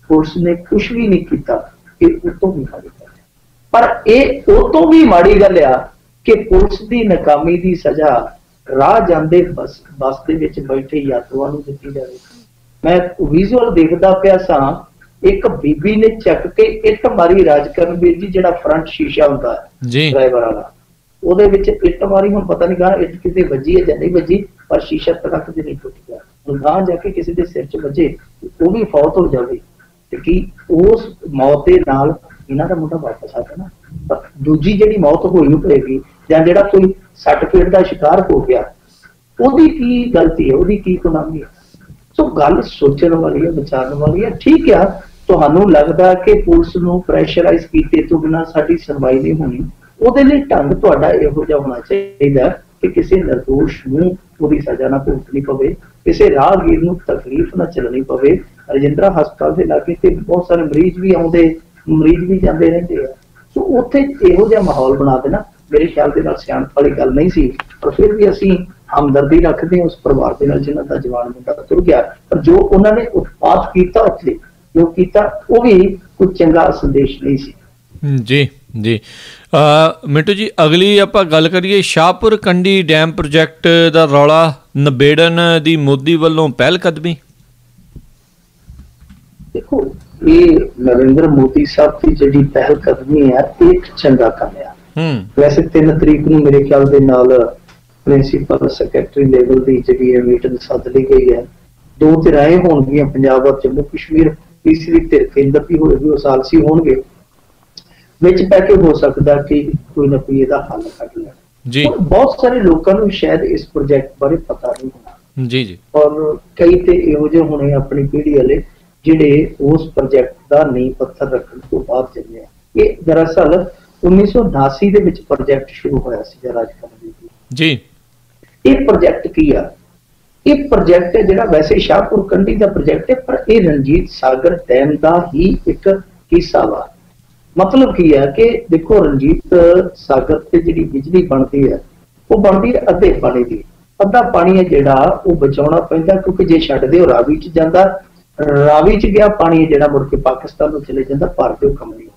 पुलिस ने कुछ भी नहीं किया, ये उस तो भी माड़ी गल है। पर यह उस तो भी माड़ी गल आ कि पुलिस की नाकामी की सजा राह जांदे बस दे विच बैठे यात्रुआं नूं दित्ती जावे। मैं विजुअल देखदा पिया सां, एक बीबी ने चक के इट मारी राजकरण वीर जी, जिहड़ा फ्रंट शीशा हुंदा है ड्राइवर वाला, ਉਹਦੇ ਵਿੱਚ ਇੱਟ ਮਾਰੀ। ਹੁਣ ਪਤਾ ਨਹੀਂ ਗਾ ਇੱਟ ਕਿਤੇ ਵੱਜੀ ਹੈ ਜਾਂ ਨਹੀਂ ਵੱਜੀ, ਪਰ ਸ਼ੀਸ਼ਾ ਤੜਕ ਤੇ ਨਹੀਂ ਟੁੱਟ ਗਿਆ। ਹੁਣ ਗਾਂ ਜਾ ਕੇ ਕਿਸੇ ਦੇ ਸਿਰ 'ਚ ਵੱਜੇ ਉਹ ਵੀ ਫੌਤ ਹੋ ਜਾਵੇ ਤੇ ਕੀ ਉਸ ਮੌਤ ਦੇ ਨਾਲ ਇਹਨਾਂ ਦਾ ਮੁੰਡਾ ਵਾਪਸ ਆ ਜਾਣਾ। ਪਰ ਦੂਜੀ ਜਿਹੜੀ ਮੌਤ ਹੋਈ ਨੂੰ ਪਏਗੀ ਜਾਂ ਜਿਹੜਾ ਕੋਈ ਸੱਟ ਪੇਟ ਦਾ ਸ਼ਿਕਾਰ ਹੋ ਗਿਆ, ਉਹਦੀ ਕੀ ਗਲਤੀ ਹੈ, ਉਹਦੀ ਕੀ ਗੁਨਾਹੀ ਹੈ। ਸੋ ਗੱਲ ਸੋਚਣ ਵਾਲੀ ਹੈ, ਵਿਚਾਰਨ ਵਾਲੀ ਹੈ। ਠੀਕ ਆ, ਤੁਹਾਨੂੰ ਲੱਗਦਾ ਕਿ ਪੁਲਿਸ ਨੂੰ ਪ੍ਰੈਸ਼ਰਾਈਜ਼ ਕੀਤੇ ਤੋਂ ਬਿਨਾਂ ਸਾਡੀ ਸੁਣਵਾਈ ਨਹੀਂ ਹੋਣੀ, ਉਹਦੇ ਲਈ ਢੰਗ ਤੁਹਾਡਾ ਇਹੋ ਜਿਹਾ ਹੋਣਾ ਚਾਹੀਦਾ ਕਿ ਕਿਸੇ ਨਿਰਦੋਸ਼ ਨੂੰ ਉਹਦੀ ਸਜ਼ਾ ਨਾ ਭੁਗਤਣੀ ਪਵੇ, ਕਿਸੇ ਰਾਹਗੀਰ ਨੂੰ ਤਕਲੀਫ ਨਾ ਝੱਲਣੀ ਪਵੇ। ਰਜਿੰਦਰਾ ਹਸਪਤਾਲ ਦੇ ਲਾਗੇ ਤੇ ਬਹੁਤ ਸਾਰੇ ਮਰੀਜ਼ ਵੀ ਆਉਂਦੇ, ਮਰੀਜ਼ ਵੀ ਜਾਂਦੇ ਰਹਿੰਦੇ ਆ। ਸੋ ਉੱਥੇ ਇਹੋ ਜਿਹਾ ਮਾਹੌਲ ਬਣਾ ਦੇਣਾ ਮੇਰੇ ਖਿਆਲ ਦੇ ਨਾਲ ਸਿਆਣਪ ਵਾਲੀ ਗੱਲ ਨਹੀਂ ਸੀ। ਪਰ ਫਿਰ ਵੀ ਅਸੀਂ ਹਮਦਰਦੀ ਰੱਖਦੇ ਹਾਂ ਉਸ ਪਰਿਵਾਰ ਦੇ ਨਾਲ ਜਿਨ੍ਹਾਂ ਦਾ ਜਵਾਨ ਮੁੰਡਾ ਤੁਰ ਗਿਆ। ਪਰ ਜੋ ਉਹਨਾਂ ਨੇ ਉਤਪਾਤ ਕੀਤਾ ਉੱਥੇ ਜੋ ਕੀਤਾ ਉਹ ਵੀ ਕੋਈ ਚੰਗਾ ਸੰਦੇਸ਼ ਨਹੀਂ ਸੀ। ਜੀ ਜੀ ਮਿੰਟੂ ਜੀ, ਅਗਲੀ ਆਪਾਂ ਗੱਲ ਕਰੀਏ ਸ਼ਾਹਪੁਰ ਕੰਢੀ ਡੈਮ ਪ੍ਰੋਜੈਕਟ ਦਾ ਰੌਲਾ ਨਿਬੇੜਨ ਦੀ ਮੋਦੀ ਵੱਲੋਂ ਪਹਿਲ ਕਦਮੀ। ਦੇਖੋ ਇਹ ਨਰਿੰਦਰ ਮੋਦੀ ਸਾਹਿਬ ਦੀ ਜਿਹੜੀ ਪਹਿਲ ਕਦਮੀ ਹੈ ਇਹ ਇੱਕ ਚੰਗਾ ਕੰਮ ਹੈ। ਵੈਸੇ 3 ਤਰੀਕ ਨੂੰ ਮੇਰੇ ਖਿਆਲ ਦੇ ਨਾਲ ਪ੍ਰਿੰਸੀਪਲ ਸੈਕਟਰੀ ਲੈਵਲ ਦੀ ਜਿਹੜੀ ਮੀਟਿੰਗ ਸੱਦ ਲਈ ਗਈ ਹੈ। 2 ਧਿਰਾਂ ਹੋਣਗੀਆਂ, ਪੰਜਾਬ ਔਰ ਜੰਮੂ ਕਸ਼ਮੀਰ, ਤੀਸਰੀ ਧਿਰ ਕੇਂਦਰ ਦੀ ਹੋਏਗੀ, ਉਹ ਸਾਲਸੀ ਹੋਣਗੇ। ਵਿੱਚ ਪੈ ਕੇ ਹੋ ਸਕਦਾ ਕਿ ਕੋਈ ਨਾ ਕੋਈ ਇਹਦਾ ਹੱਲ ਕੱਢ ਲੈ। ਬਹੁਤ ਸਾਰੇ ਲੋਕਾਂ ਨੂੰ ਸ਼ਾਇਦ ਇਸ ਪ੍ਰੋਜੈਕਟ ਬਾਰੇ ਪਤਾ ਨਹੀਂ ਹੋਣਾ ਜੀ ਜੀ, ਔਰ ਕਈ ਤੇ ਇਹੋ ਜਿਹੇ ਹੋਣੇ ਆਪਣੀ ਪੀੜ੍ਹੀ ਵਾਲੇ ਜਿਹੜੇ ਉਸ ਪ੍ਰੋਜੈਕਟ ਦਾ ਨੀਂਹ ਪੱਥਰ ਰੱਖਣ ਤੋਂ ਬਾਅਦ ਚੱਲੇ ਆ। ਇਹ ਦਰਅਸਲ 1989 ਦੇ ਵਿੱਚ ਪ੍ਰੋਜੈਕਟ ਸ਼ੁਰੂ ਹੋਇਆ ਸੀ ਰਾਜਕਰਨ ਜੀ। ਇਹ ਪ੍ਰੋਜੈਕਟ ਕੀ ਆ? ਇਹ ਪ੍ਰੋਜੈਕਟ ਹੈ ਜਿਹੜਾ ਵੈਸੇ ਸ਼ਾਹਪੁਰ ਕੰਢੀ ਦਾ ਪ੍ਰੋਜੈਕਟ ਹੈ, ਪਰ ਇਹ ਰਣਜੀਤ ਸਾਗਰ ਡੈਮ ਦਾ ਹੀ ਇੱਕ ਹਿੱਸਾ ਵਾ। ਮਤਲਬ ਕੀ ਹੈ ਕਿ ਦੇਖੋ ਰਣਜੀਤ ਸਾਗਰ ਤੇ ਜਿਹੜੀ ਬਿਜਲੀ ਬਣਦੀ ਹੈ ਉਹ ਬਣਦੀ ਹੈ ਅੱਧੇ ਪਾਣੀ ਦੀ। ਅੱਧਾ ਪਾਣੀ ਹੈ ਜਿਹੜਾ ਉਹ ਬਚਾਉਣਾ ਪੈਂਦਾ, ਕਿਉਂਕਿ ਜੇ ਛੱਡਦੇ ਹੋ ਰਾਵੀ ਚ ਜਾਂਦਾ, ਰਾਵੀ ਚ ਗਿਆ ਪਾਣੀ ਜਿਹੜਾ ਮੁੜ ਕੇ ਪਾਕਿਸਤਾਨ ਨੂੰ ਚਲੇ ਜਾਂਦਾ, ਭਾਰਤ ਦੇ ਕੰਮ ਨਹੀਂ।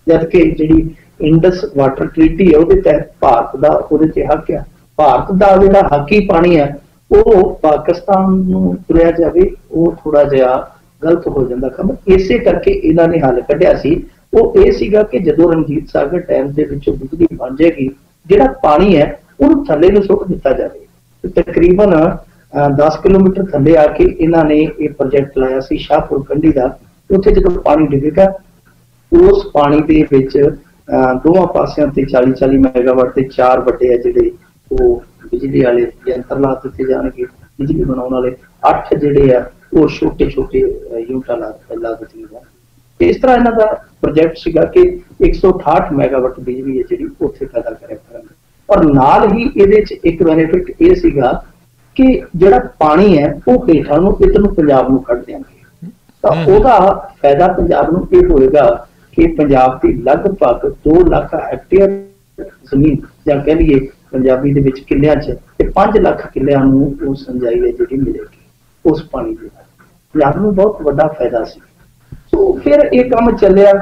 ਜਦ ਕਿ ਜਿਹੜੀ ਇੰਡਸ ਵਾਟਰ ਟ੍ਰੀਟੀ ਹੈ ਉਹਦੇ ਤਹਿਤ ਭਾਰਤ ਦਾ ਉਹਦੇ ਤੇ ਹੱਕ ਆ। ਭਾਰਤ ਦਾ ਜਿਹੜਾ ਹੱਕੀ ਪਾਣੀ ਹੈ ਉਹ ਪਾਕਿਸਤਾਨ ਨੂੰ ਤੁਰਿਆ ਜਾਵੇ, ਉਹ ਥੋੜਾ ਜਿਹਾ ਗਲਤ ਹੋ ਜਾਂਦਾ ਕੰਮ। ਇਸੇ ਕਰਕੇ ਇਹਨਾਂ ਨੇ ਹੱਲ ਕੱਢਿਆ ਸੀ, ਉਹ ਇਹ ਸੀਗਾ ਕਿ ਜਦੋਂ ਰਣਜੀਤ ਸਾਗਰ ਡੈਮ ਦੇ ਵਿੱਚੋਂ ਬਿਜਲੀ ਬਣ ਜਾਏਗੀ, ਜਿਹੜਾ ਪਾਣੀ ਹੈ ਉਹਨੂੰ ਥੱਲੇ ਨੂੰ ਸੁੱਟ ਦਿੱਤਾ ਜਾਵੇ। ਤਕਰੀਬਨ 10 ਕਿਲੋਮੀਟਰ ਥੱਲੇ ਆ ਕੇ ਇਹਨਾਂ ਨੇ ਇਹ ਪ੍ਰੋਜੈਕਟ ਲਾਇਆ ਸੀ ਸ਼ਾਹਪੁਰ ਕੰਢੀ ਦਾ। ਉੱਥੇ ਜਦੋਂ ਪਾਣੀ ਡਿੱਗੇਗਾ, ਉਸ ਪਾਣੀ ਦੇ ਵਿੱਚ ਦੋਵਾਂ ਪਾਸਿਆਂ ਤੇ 40-40 ਮੈਗਾਵਾਟ ਦੇ 4 ਵੱਡੇ ਆ ਜਿਹੜੇ ਉਹ ਬਿਜਲੀ ਵਾਲੇ ਯੰਤਰ ਲਾ ਦਿੱਤੇ ਜਾਣਗੇ। ਬਿਜਲੀ ਬਣਾਉਣ ਵਾਲੇ 8 ਜਿਹੜੇ ਆ ਉਹ ਛੋਟੇ-ਛੋਟੇ ਯੂਨਿਟਾਂ ਲਾ ਦਿੱਤੀਆਂ ਜਾਣ। ਇਸ ਤਰ੍ਹਾਂ ਇਹਨਾਂ ਦਾ ਪ੍ਰੋਜੈਕਟ ਸੀਗਾ ਕਿ 168 ਮੈਗਾਵਾਟ ਬਿਜਲੀ ਹੈ ਜਿਹੜੀ ਉੱਥੇ ਪੈਦਾ ਕਰਿਆ ਕਰਾਂਗੇ। ਔਰ ਨਾਲ ਹੀ ਇਹਦੇ ਚ ਇੱਕ ਬੈਨੀਫਿਟ ਇਹ ਸੀਗਾ ਕਿ ਜਿਹੜਾ ਪਾਣੀ ਹੈ ਉਹ ਹੇਠਾਂ ਨੂੰ ਇੱਧਰ ਨੂੰ ਪੰਜਾਬ ਨੂੰ ਕੱਢ ਦਿਆਂਗੇ, ਤਾਂ ਉਹਦਾ ਫਾਇਦਾ ਪੰਜਾਬ ਨੂੰ ਇਹ ਹੋਏਗਾ ਕਿ ਪੰਜਾਬ ਦੀ ਲਗਭਗ 2 ਲੱਖ ਹੈਕਟੇਅਰ ਜ਼ਮੀਨ, ਜਾਂ ਕਹਿ ਲਈਏ ਪੰਜਾਬੀ ਦੇ ਵਿੱਚ ਕਿੱਲਿਆਂ ਚ, ਤੇ 5 ਲੱਖ ਕਿੱਲਿਆਂ ਨੂੰ ਉਹ ਸਿੰਜਾਈ ਹੈ ਜਿਹੜੀ ਮਿਲੇਗੀ ਉਸ ਪਾਣੀ ਦੇ ਨਾਲ। ਪੰਜਾਬ ਨੂੰ ਬਹੁਤ ਵੱਡਾ ਫਾਇਦਾ ਸੀ। ਸੋ ਫਿਰ ਇਹ ਕੰਮ ਚੱਲਿਆ,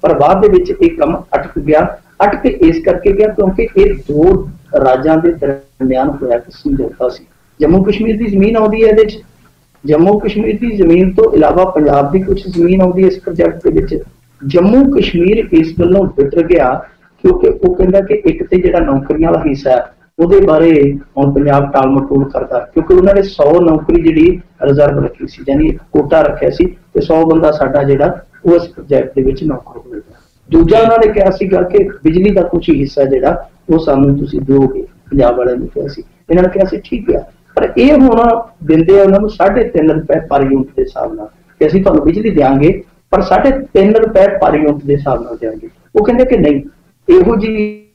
ਪਰ ਬਾਅਦ ਦੇ ਵਿੱਚ ਇਹ ਕੰਮ ਅਟਕ ਗਿਆ। ਅਟਕ ਇਸ ਕਰਕੇ ਗਿਆ ਕਿਉਂਕਿ ਇਹ 2 ਰਾਜਾਂ ਦੇ ਦਰਮਿਆਨ ਹੋਇਆ ਕਿ ਸਮਝੌਤਾ ਸੀ। ਜੰਮੂ ਕਸ਼ਮੀਰ ਦੀ ਜ਼ਮੀਨ ਆਉਂਦੀ ਹੈ ਇਹਦੇ ਚ, ਜੰਮੂ ਕਸ਼ਮੀਰ ਦੀ ਜ਼ਮੀਨ ਤੋਂ ਇਲਾਵਾ ਪੰਜਾਬ ਦੀ ਕੁਝ ਜ਼ਮੀਨ ਆਉਂਦੀ ਹੈ ਇਸ ਪ੍ਰੋਜੈਕਟ ਦੇ ਵਿੱਚ। ਜੰਮੂ ਕਸ਼ਮੀਰ ਇਸ ਵੱਲੋਂ ਵਿਟਰ ਗਿਆ ਕਿਉਂਕਿ ਉਹ ਕਹਿੰਦਾ ਕਿ ਇੱਕ ਤੇ ਜਿਹੜਾ ਨੌਕਰੀਆਂ ਵਾਲਾ ਹਿੱਸਾ ਹੈ ਉਹਦੇ ਬਾਰੇ ਹੁਣ ਪੰਜਾਬ ਟਾਲ ਮਟੋਲ ਕਰਦਾ, ਕਿਉਂਕਿ ਉਹਨਾਂ ਨੇ 100 ਨੌਕਰੀ ਜਿਹੜੀ ਰਿਜ਼ਰਵ ਰੱਖੀ ਸੀ, ਯਾਨੀ ਕੋਟਾ ਰੱਖਿਆ ਸੀ ਤੇ 100 ਬੰਦਾ ਸਾਡਾ ਜਿਹੜਾ ਉਹ ਇਸ ਪ੍ਰੋਜੈਕਟ ਦੇ ਵਿੱਚ ਨੌਕਰ ਹੋਏਗਾ। ਦੂਜਾ ਉਹਨਾਂ ਨੇ ਕਿਹਾ ਸੀਗਾ ਕਿ ਬਿਜਲੀ ਦਾ ਕੁਝ ਹਿੱਸਾ ਜਿਹੜਾ ਉਹ ਸਾਨੂੰ ਤੁਸੀਂ ਦਿਓਗੇ, ਪੰਜਾਬ ਵਾਲਿਆਂ ਨੇ ਕਿਹਾ ਸੀ। ਇਹਨਾਂ ਨੇ ਕਿਹਾ ਸੀ ਠੀਕ ਹੈ, ਪਰ ਇਹ ਹੁਣ ਦਿੰਦੇ ਆ ਉਹਨਾਂ ਨੂੰ 3.5 ਰੁਪਏ ਪਰ ਯੂਨਿਟ ਦੇ ਹਿਸਾਬ ਨਾਲ ਕਿ ਅਸੀਂ ਤੁਹਾਨੂੰ ਬਿਜਲੀ ਦਿਆਂਗੇ, ਪਰ 3.5 ਰੁਪਏ ਪਰ ਯੂਨਿਟ ਦੇ ਹਿਸਾਬ ਨਾਲ ਦਿਆਂਗੇ। ਉਹ ਕਹਿੰਦੇ ਕਿ ਨਹੀਂ, ਇਹੋ ਜਿਹੀ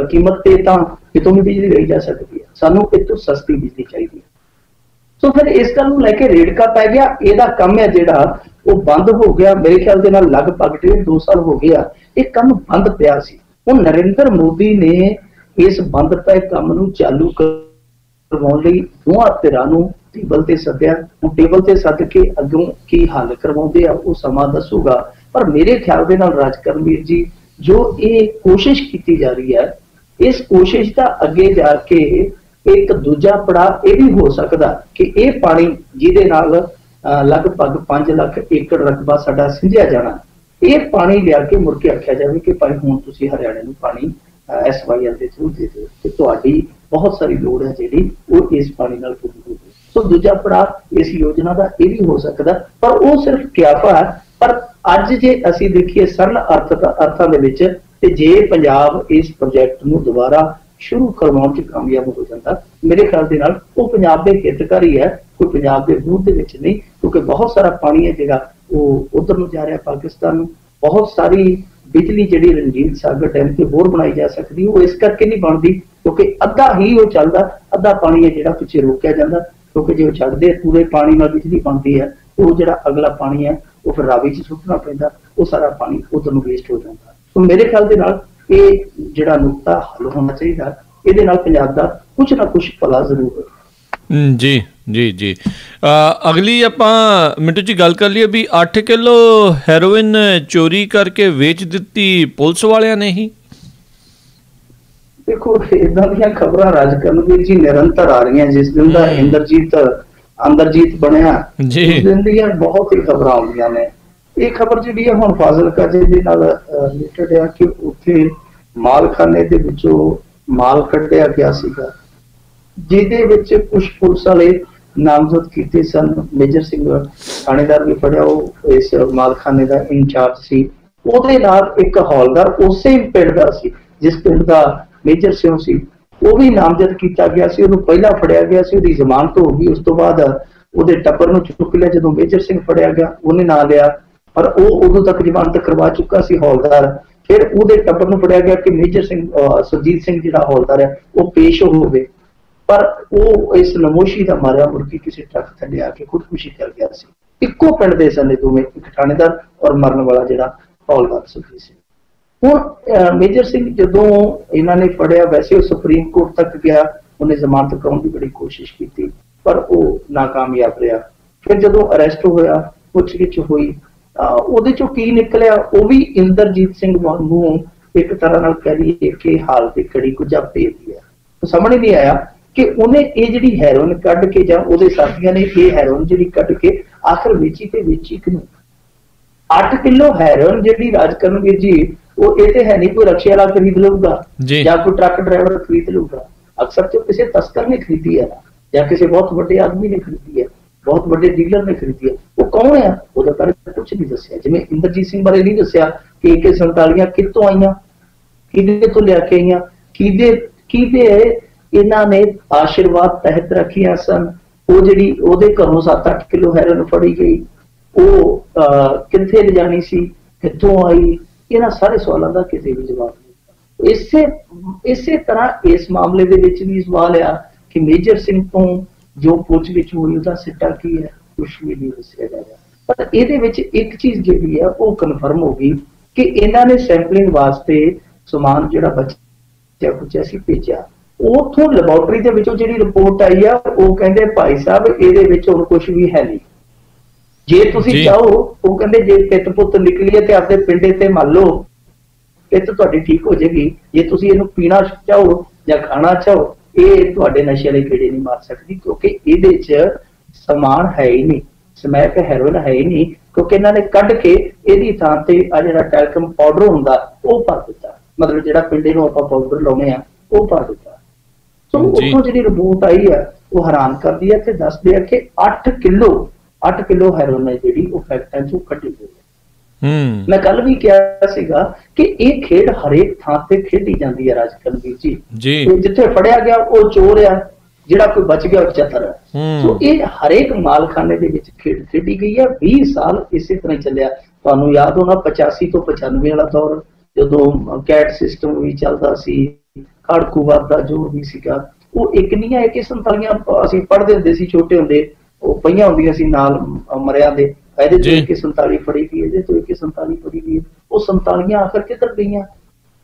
ਕੀਮਤ ਤੇ ਤਾਂ ਕਿਤੋਂ ਵੀ ਬਿਜਲੀ ਲਈ ਜਾ ਸਕਦੀ ਹੈ, ਸਾਨੂੰ ਇਹ ਤੋਂ ਸਸਤੀ ਬਿਜਲੀ ਚਾਹੀਦੀ ਹੈ। ਸੋ ਫਿਰ ਇਸ ਗੱਲ ਨੂੰ ਲੈ ਕੇ ਰੇੜਕਾ ਪੈ ਗਿਆ। ਇਹਦਾ ਕੰਮ ਹੈ ਜਿਹੜਾ ਉਹ ਬੰਦ ਹੋ ਗਿਆ। ਮੇਰੇ ਖਿਆਲ ਦੇ ਨਾਲ ਲਗਭਗ 1.5-2 ਸਾਲ ਹੋ ਗਿਆ ਇਹ ਕੰਮ ਬੰਦ ਪਿਆ ਸੀ। ਹੁਣ ਨਰਿੰਦਰ ਮੋਦੀ ਨੇ ਇਸ ਬੰਦ ਪਏ ਕੰਮ ਨੂੰ ਚਾਲੂ ਕਰਵਾਉਣ ਲਈ ਦੋਹਾਂ ਧਿਰਾਂ ਨੂੰ ਟੇਬਲ ਤੇ ਸੱਦਿਆ। ਹੁਣ ਟੇਬਲ ਤੇ ਸੱਦ ਕੇ ਅੱਗੋਂ ਕੀ ਹੱਲ ਕਰਵਾਉਂਦੇ ਆ ਉਹ ਸਮਾਂ ਦੱਸੂਗਾ। ਪਰ ਮੇਰੇ ਖਿਆਲ ਦੇ ਨਾਲ ਰਾਜਕਰਮਵੀਰ ਜੀ, ਜੋ ਇਹ ਕੋਸ਼ਿਸ਼ ਕੀਤੀ ਜਾ ਰਹੀ ਹੈ, ਇਸ ਕੋਸ਼ਿਸ਼ ਦਾ ਅੱਗੇ ਜਾ ਕੇ ਇੱਕ ਦੂਜਾ ਪੜਾਅ ਇਹ ਵੀ ਹੋ ਸਕਦਾ ਕਿ ਇਹ ਪਾਣੀ ਜਿਹਦੇ ਨਾਲ ਲਗਭਗ 5 ਲੱਖ ਏਕੜ ਰਕਬਾ ਸਾਡਾ ਸਿੰਜਿਆ ਜਾਣਾ, ਇਹ ਪਾਣੀ ਲਿਆ ਕੇ ਮੁੜ ਕੇ ਆਖਿਆ ਜਾਵੇ ਕਿ ਭਾਈ ਹੁਣ ਤੁਸੀਂ ਹਰਿਆਣੇ ਨੂੰ ਪਾਣੀ SYL ਦੇ ਥਰੂ ਦੇ ਦਿਓ ਤੇ ਤੁਹਾਡੀ ਬਹੁਤ ਸਾਰੀ ਲੋੜ ਹੈ ਜਿਹੜੀ ਉਹ ਇਸ ਪਾਣੀ ਨਾਲ ਪੂਰੀ ਹੋ ਗਈ। ਸੋ ਦੂਜਾ ਪੜਾਅ ਇਸ ਯੋਜਨਾ ਦਾ ਇਹ ਵੀ ਹੋ ਸਕਦਾ, ਪਰ ਉਹ ਸਿਰਫ ਕਿਆਫਾ ਹੈ। ਪਰ ਅੱਜ ਜੇ ਅਸੀਂ ਦੇਖੀਏ ਸਰਲ ਅਰਥਾਂ ਦੇ ਵਿੱਚ, ਤੇ ਜੇ ਪੰਜਾਬ ਇਸ ਪ੍ਰੋਜੈਕਟ ਨੂੰ ਦੁਬਾਰਾ ਸ਼ੁਰੂ ਕਰਵਾਉਣ ਚ ਕਾਮਯਾਬ ਹੋ ਜਾਂਦਾ, ਮੇਰੇ ਖਿਆਲ ਦੇ ਨਾਲ ਉਹ ਪੰਜਾਬ ਦੇ ਹਿੱਤਕਾਰੀ ਹੈ, ਕੋਈ ਪੰਜਾਬ ਦੇ ਵਿਰੋਧ ਦੇ ਵਿੱਚ ਨਹੀਂ। ਕਿਉਂਕਿ ਬਹੁਤ ਸਾਰਾ ਪਾਣੀ ਹੈ ਜਿਹੜਾ ਉਹ ਉਧਰ ਨੂੰ ਜਾ ਰਿਹਾ ਪਾਕਿਸਤਾਨ ਨੂੰ। ਬਹੁਤ ਸਾਰੀ ਬਿਜਲੀ ਜਿਹੜੀ ਰਣਜੀਤ ਸਾਗਰ ਡੈਮ ਤੇ ਹੋਰ ਬਣਾਈ ਜਾ ਸਕਦੀ, ਉਹ ਇਸ ਕਰਕੇ ਨਹੀਂ ਬਣਦੀ ਕਿਉਂਕਿ ਅੱਧਾ ਹੀ ਉਹ ਚੱਲਦਾ, ਅੱਧਾ ਪਾਣੀ ਹੈ ਜਿਹੜਾ ਪਿੱਛੇ ਰੋਕਿਆ ਜਾਂਦਾ। ਕਿਉਂਕਿ ਜੇ ਉਹ ਛੱਡਦੇ ਪੂਰੇ ਪਾਣੀ ਨਾਲ ਬਿਜਲੀ ਬਣਦੀ ਹੈ, ਉਹ ਜਿਹੜਾ ਅਗਲਾ ਪਾਣੀ ਹੈ ਉਹ ਫਿਰ ਰਾਵੀ ਚ ਸੁੱਟਣਾ ਪੈਂਦਾ, ਉਹ ਸਾਰਾ ਪਾਣੀ ਉਧਰ ਨੂੰ ਵੇਸਟ ਹੋ ਜਾਂਦਾ। ਸੋ ਮੇਰੇ ਖਿਆਲ ਦੇ ਨਾਲ ਇਹ ਜਿਹੜਾ ਨੁਕਤਾ ਹੱਲ ਹੋਣਾ ਚਾਹੀਦਾ, ਇਹਦੇ ਨਾਲ ਪੰਜਾਬ ਦਾ ਕੁਝ ਨਾ ਕੁਝ ਭਲਾ ਜ਼ਰੂਰ ਹੋਵੇ। ਜੀ ਜੀ ਜੀ। ਅਗਲੀ ਆਪਾਂ ਮਿੰਟੂ ਜੀ ਗੱਲ ਕਰ ਲਈਏ ਵੀ 8 ਕਿਲੋ ਹੈਰੋਇਨ ਚੋਰੀ ਕਰਕੇ ਵੇਚ ਦਿੱਤੀ ਪੁਲਿਸ ਵਾਲਿਆਂ ਨੇ ਹੀ। ਦੇਖੋ ਇਦਾਂ ਦੀਆਂ ਖਬਰਾਂ ਰਾਜਕਰਮਵੀਰ ਜੀ ਨਿਰੰਤਰ ਆ ਰਹੀਆਂ। ਜਿਸ ਦਿਨ ਦਾ ਅੰਦਰਜੀਤ ਬਣਿਆ ਉਸ ਦਿਨ ਦੀਆਂ ਬਹੁਤ ਹੀ ਖਬਰਾਂ ਆਉਂਦੀਆਂ ਨੇ। ਇਹ ਖਬਰ ਜਿਹੜੀ ਹੈ ਹੁਣ ਫਾਜ਼ਿਲਕਾ ਦੇ ਨਾਲ ਰਿਲੇਟਡ ਹੈ ਕਿ ਉੱਥੇ ਮਾਲਖਾਨੇ ਦੇ ਵਿੱਚੋਂ ਮਾਲ ਕੱਢਿਆ ਗਿਆ ਸੀਗਾ, ਜਿਹਦੇ ਵਿੱਚ ਕੁਝ ਪੁਲਿਸ ਵਾਲੇ ਨਾਮਜ਼ਦ ਕੀਤੇ ਸਨ। ਮੇਜਰ ਸਿੰਘ ਥਾਣੇਦਾਰ ਵੀ ਫੜਿਆ, ਉਹ ਇਸ ਮਾਲਖਾਨੇ ਦਾ ਇੰਚਾਰਜ ਸੀ। ਉਹਦੇ ਨਾਲ ਇੱਕ ਹੌਲਦਾਰ ਉਸੇ ਪਿੰਡ ਦਾ ਸੀ ਜਿਸ ਪਿੰਡ ਦਾ ਮੇਜਰ ਸਿੰਘ ਸੀ, ਉਹ ਵੀ ਨਾਮਜ਼ਦ ਕੀਤਾ ਗਿਆ ਸੀ। ਉਹਨੂੰ ਪਹਿਲਾਂ ਫੜਿਆ ਗਿਆ ਸੀ, ਉਹਦੀ ਜ਼ਮਾਨਤ ਹੋ ਗਈ। ਉਸ ਤੋਂ ਬਾਅਦ ਉਹਦੇ ਟੱਬਰ ਨੂੰ ਚੁੱਕ ਲਿਆ। ਜਦੋਂ ਮੇਜਰ ਸਿੰਘ ਫੜਿਆ ਗਿਆ ਉਹਨੇ ਨਾਂ ਲਿਆ, ਪਰ ਉਹ ਉਦੋਂ ਤੱਕ ਜ਼ਮਾਨਤ ਕਰਵਾ ਚੁੱਕਾ ਸੀ ਹੌਲਦਾਰ। ਫਿਰ ਉਹਦੇ ਟੱਬਰ ਨੂੰ ਫੜਿਆ ਗਿਆ ਕਿ ਮੇਜਰ ਸਿੰਘ ਸੁਰਜੀਤ ਸਿੰਘ ਜਿਹੜਾ ਹੌਲਦਾਰ ਹੈ ਉਹ ਪੇਸ਼ ਹੋਵੇ, ਪਰ ਉਹ ਇਸ ਨਮੋਸ਼ੀ ਦਾ ਮਾਰਿਆ ਮੁੜ ਕੇ ਕਿਸੇ ਟਰੱਕ ਥੱਲੇ ਆ ਕੇ ਖੁਦਕੁਸ਼ੀ ਕਰ ਗਿਆ ਸੀ। ਇੱਕੋ ਪਿੰਡ ਦੇ ਸਨ ਦੋਵੇਂ, ਇੱਕ ਥਾਣੇਦਾਰ ਔਰ ਮਰਨ ਵਾਲਾ ਜਿਹੜਾ ਹੌਲਦਾਰ ਸੁਰਜੀਤ ਸਿੰਘ। ਹੁਣ ਮੇਜਰ ਸਿੰਘ ਜਦੋਂ ਇਹਨਾਂ ਨੇ ਫੜਿਆ, ਵੈਸੇ ਉਹ ਸੁਪਰੀਮ ਕੋਰਟ ਤੱਕ ਗਿਆ, ਉਹਨੇ ਜ਼ਮਾਨਤ ਕਰਾਉਣ ਦੀ ਬੜੀ ਕੋਸ਼ਿਸ਼ ਕੀਤੀ ਪਰ ਉਹ ਨਾਕਾਮਯਾਬ ਰਿਹਾ। ਫਿਰ ਜਦੋਂ ਅਰੈਸਟ ਹੋਇਆ, ਪੁੱਛਗਿੱਛ ਹੋਈ, ਉਹਦੇ ਚੋਂ ਕੀ ਨਿਕਲਿਆ, ਉਹ ਵੀ ਇੰਦਰਜੀਤ ਸਿੰਘ ਵਾਂਗੂ ਇੱਕ ਤਰ੍ਹਾਂ ਨਾਲ ਕਹਿ ਲਈਏ ਕਿ ਹਾਲ ਤੇ ਕੜੀ ਕੁਝਾ ਭੇਦੀ ਹੈ। ਸਾਹਮਣੇ ਨਹੀਂ ਆਇਆ ਕਿ ਉਹਨੇ ਇਹ ਜਿਹੜੀ ਹੈਰੋਇਨ ਕੱਢ ਕੇ ਜਾਂ ਉਹਦੇ ਸਾਥੀਆਂ ਨੇ ਇਹ ਹੈਰੋਇਨ ਜਿਹੜੀ ਕੱਢ ਕੇ ਆਖਰ ਵੇਚੀ ਤੇ ਵੇਚੀ ਕਿਨੂੰ। 8 ਕਿਲੋ ਹੈਰੋਇਨ ਜਿਹੜੀ ਰਾਜਕਰਨਵੀਰ ਜੀ, ਉਹ ਇਹ ਤੇ ਹੈ ਨਹੀਂ ਕੋਈ ਰਕਸ਼ੇ ਵਾਲਾ ਖਰੀਦ ਲਊਗਾ ਜਾਂ ਕੋਈ ਟਰੱਕ ਡਰਾਈਵਰ ਖਰੀਦ ਲਊਗਾ। ਅਕਸਰ ਤੇ ਕਿਸੇ ਤਸਕਰ ਨੇ ਖਰੀਦੀ ਹੈ ਜਾਂ ਕਿਸੇ ਬਹੁਤ ਵੱਡੇ ਆਦਮੀ ਨੇ ਖਰੀਦੀ ਹੈ, ਬਹੁਤ ਵੱਡੇ ਡੀਲਰ ਨੇ ਖਰੀਦੀ ਹੈ। ਉਹ ਕੌਣ ਆ, ਉਹਦਾ ਬਾਰੇ ਕੁਝ ਨਹੀਂ ਦੱਸਿਆ। ਜਿਵੇਂ ਇੰਦਰਜੀਤ ਸਿੰਘ ਬਾਰੇ ਨਹੀਂ ਦੱਸਿਆ ਕਿ AK-47 ਕਿੱਥੋਂ ਆਈਆਂ, ਕਿਹਦੇ ਤੋਂ ਲਿਆ ਕੇ ਆਈਆਂ, ਕਿਹਦੇ ਇਹਨਾਂ ਨੇ ਆਸ਼ੀਰਵਾਦ ਤਹਿਤ ਰੱਖੀਆਂ ਸਨ। ਉਹ ਜਿਹੜੀ ਉਹਦੇ ਘਰੋਂ 7-8 ਕਿਲੋ ਹੈਰੋਇਨ ਫੜੀ ਗਈ, ਉਹ ਕਿੱਥੇ ਲਿਜਾਣੀ ਸੀ, ਕਿੱਥੋਂ ਆਈ, ਇਹਨਾਂ ਸਾਰੇ ਸਵਾਲਾਂ ਦਾ ਕਿਸੇ ਵੀ ਜਵਾਬ ਨਹੀਂ। ਇਸੇ ਤਰ੍ਹਾਂ ਇਸ ਮਾਮਲੇ ਦੇ ਵਿੱਚ ਵੀ ਸਵਾਲ ਆ ਕਿ ਮੇਜਰ ਸਿੰਘ ਤੋਂ ਜੋ ਪੁੱਛਗਿੱਛ ਹੋਈ ਉਹਦਾ ਸਿੱਟਾ ਕੀ ਹੈ, ਕੁਛ ਵੀ ਨਹੀਂ ਦੱਸਿਆ ਜਾ ਰਿਹਾ। ਪਰ ਇਹਦੇ ਵਿੱਚ ਇੱਕ ਚੀਜ਼ ਜਿਹੜੀ ਹੈ ਉਹ ਕਨਫਰਮ ਹੋ ਗਈ ਕਿ ਇਹਨਾਂ ਨੇ ਸੈਂਪਲਿੰਗ ਵਾਸਤੇ ਸਮਾਨ ਜਿਹੜਾ ਬਚਿਆ ਕੁਛ ਸੀ ਭੇਜਿਆ। ਉਥੋਂ ਲੈਬੋਰਟਰੀ ਦੇ ਵਿੱਚੋਂ ਜਿਹੜੀ ਰਿਪੋਰਟ ਆਈ ਆ, ਉਹ ਕਹਿੰਦੇ ਭਾਈ ਸਾਹਿਬ ਇਹਦੇ ਵਿੱਚ ਹੁਣ ਕੁਛ ਵੀ ਹੈ ਨਹੀਂ, ਜੇ ਤੁਸੀਂ ਚਾਹੋ, ਉਹ ਕਹਿੰਦੇ ਜੇ ਪਿੱਤ ਪੁੱਤ ਨਿਕਲੀ ਹੈ ਤੇ ਆਪਦੇ ਪਿੰਡੇ ਤੇ ਮੰਨ ਲਓ, ਪਿੱਤ ਤੁਹਾਡੀ ਠੀਕ ਹੋ ਜਾਏਗੀ। ਜੇ ਤੁਸੀਂ ਇਹਨੂੰ ਪੀਣਾ ਚਾਹੋ ਜਾਂ ਖਾਣਾ ਚਾਹੋ, ਇਹ ਤੁਹਾਡੇ ਨਸ਼ੇ ਵਾਲੇ ਕੀੜੇ ਨਹੀਂ ਮਾਰ ਸਕਦੀ, ਕਿਉਂਕਿ ਇਹਦੇ 'ਚ ਸਮਾਨ ਹੈ ਹੀ ਨਹੀਂ, ਸਮੈਕ ਹੈਰੋਇਨ ਹੈ ਹੀ ਨਹੀਂ, ਕਿਉਂਕਿ ਇਹਨਾਂ ਨੇ ਕੱਢ ਕੇ ਇਹਦੀ ਥਾਂ ਤੇ ਆ ਜਿਹੜਾ ਟੈਲਕਮ ਪਾਊਡਰ ਹੁੰਦਾ ਉਹ ਭਰ ਦਿੱਤਾ, ਮਤਲਬ ਜਿਹੜਾ ਪਿੰਡੇ ਨੂੰ ਆਪਾਂ ਪਾਊਡਰ ਲਾਉਣੇ ਆ ਉਹ ਭਰ ਦਿੱਤਾ। ਸੋ ਉੱਥੋਂ ਜਿਹੜੀ ਰਿਪੋਰਟ ਆਈ ਆ ਉਹ ਹੈਰਾਨ ਕਰਦੀ ਹੈ ਤੇ ਦੱਸਦੇ ਆ ਕਿ 8 ਕਿਲੋ ਹੈਰੋਇਨ ਹੈ ਜਿਹੜੀ ਉਹ ਫੈਕਟਰਾਂ ਚੋਂ ਕੱਢੀ ਗਈ ਹੈ। ਮੈਂ ਕੱਲ ਵੀ ਕਿਹਾ ਸੀਗਾ ਕਿ ਇਹ ਖੇਡ ਹਰੇਕ ਥਾਂ ਤੇ ਖੇਡੀ ਜਾਂਦੀ ਹੈ ਰਾਜਕਰਨਵੀਰ ਜੀ। ਜਿੱਥੇ ਫੜਿਆ ਗਿਆ ਉਹ ਚੋਰ ਆ, ਜਿਹੜਾ ਕੋਈ ਬਚ ਗਿਆ ਉਹ ਚਤਰ ਹੈ। ਸੋ ਇਹ ਹਰੇਕ ਮਾਲਖਾਨੇ ਦੇ ਵਿੱਚ ਖੇਡ ਖੇਡੀ ਗਈ ਹੈ। 20 ਸਾਲ ਇਸੇ ਤਰ੍ਹਾਂ ਚੱਲਿਆ। ਤੁਹਾਨੂੰ ਯਾਦ ਹੋਣਾ 85 ਤੋਂ 95 ਵਾਲਾ ਦੌਰ, ਜਦੋਂ ਕੈਟ ਸਿਸਟਮ ਵੀ ਚੱਲਦਾ ਸੀ, ਖੜਕੂਵਾਦ ਦਾ ਜ਼ੋਰ ਵੀ ਸੀਗਾ। ਉਹ ਇੱਕ ਨਹੀਂ ਹੈ ਕਿ 47 ਅਸੀਂ ਪੜ੍ਹਦੇ ਹੁੰਦੇ ਸੀ ਛੋਟੇ ਹੁੰਦੇ, ਉਹ ਪਈਆਂ ਹੁੰਦੀਆਂ ਸੀ ਨਾਲ ਮਰਿਆਂ ਦੇ, ਇਹਦੇ ਤੋਂ AK-47 ਫੜੀ ਗਈ, ਇਹਦੇ ਤੋਂ AK-47 ਫੜੀ ਗਈ। ਉਹ 47 ਆਖਰ ਕਿੱਧਰ ਗਈਆਂ?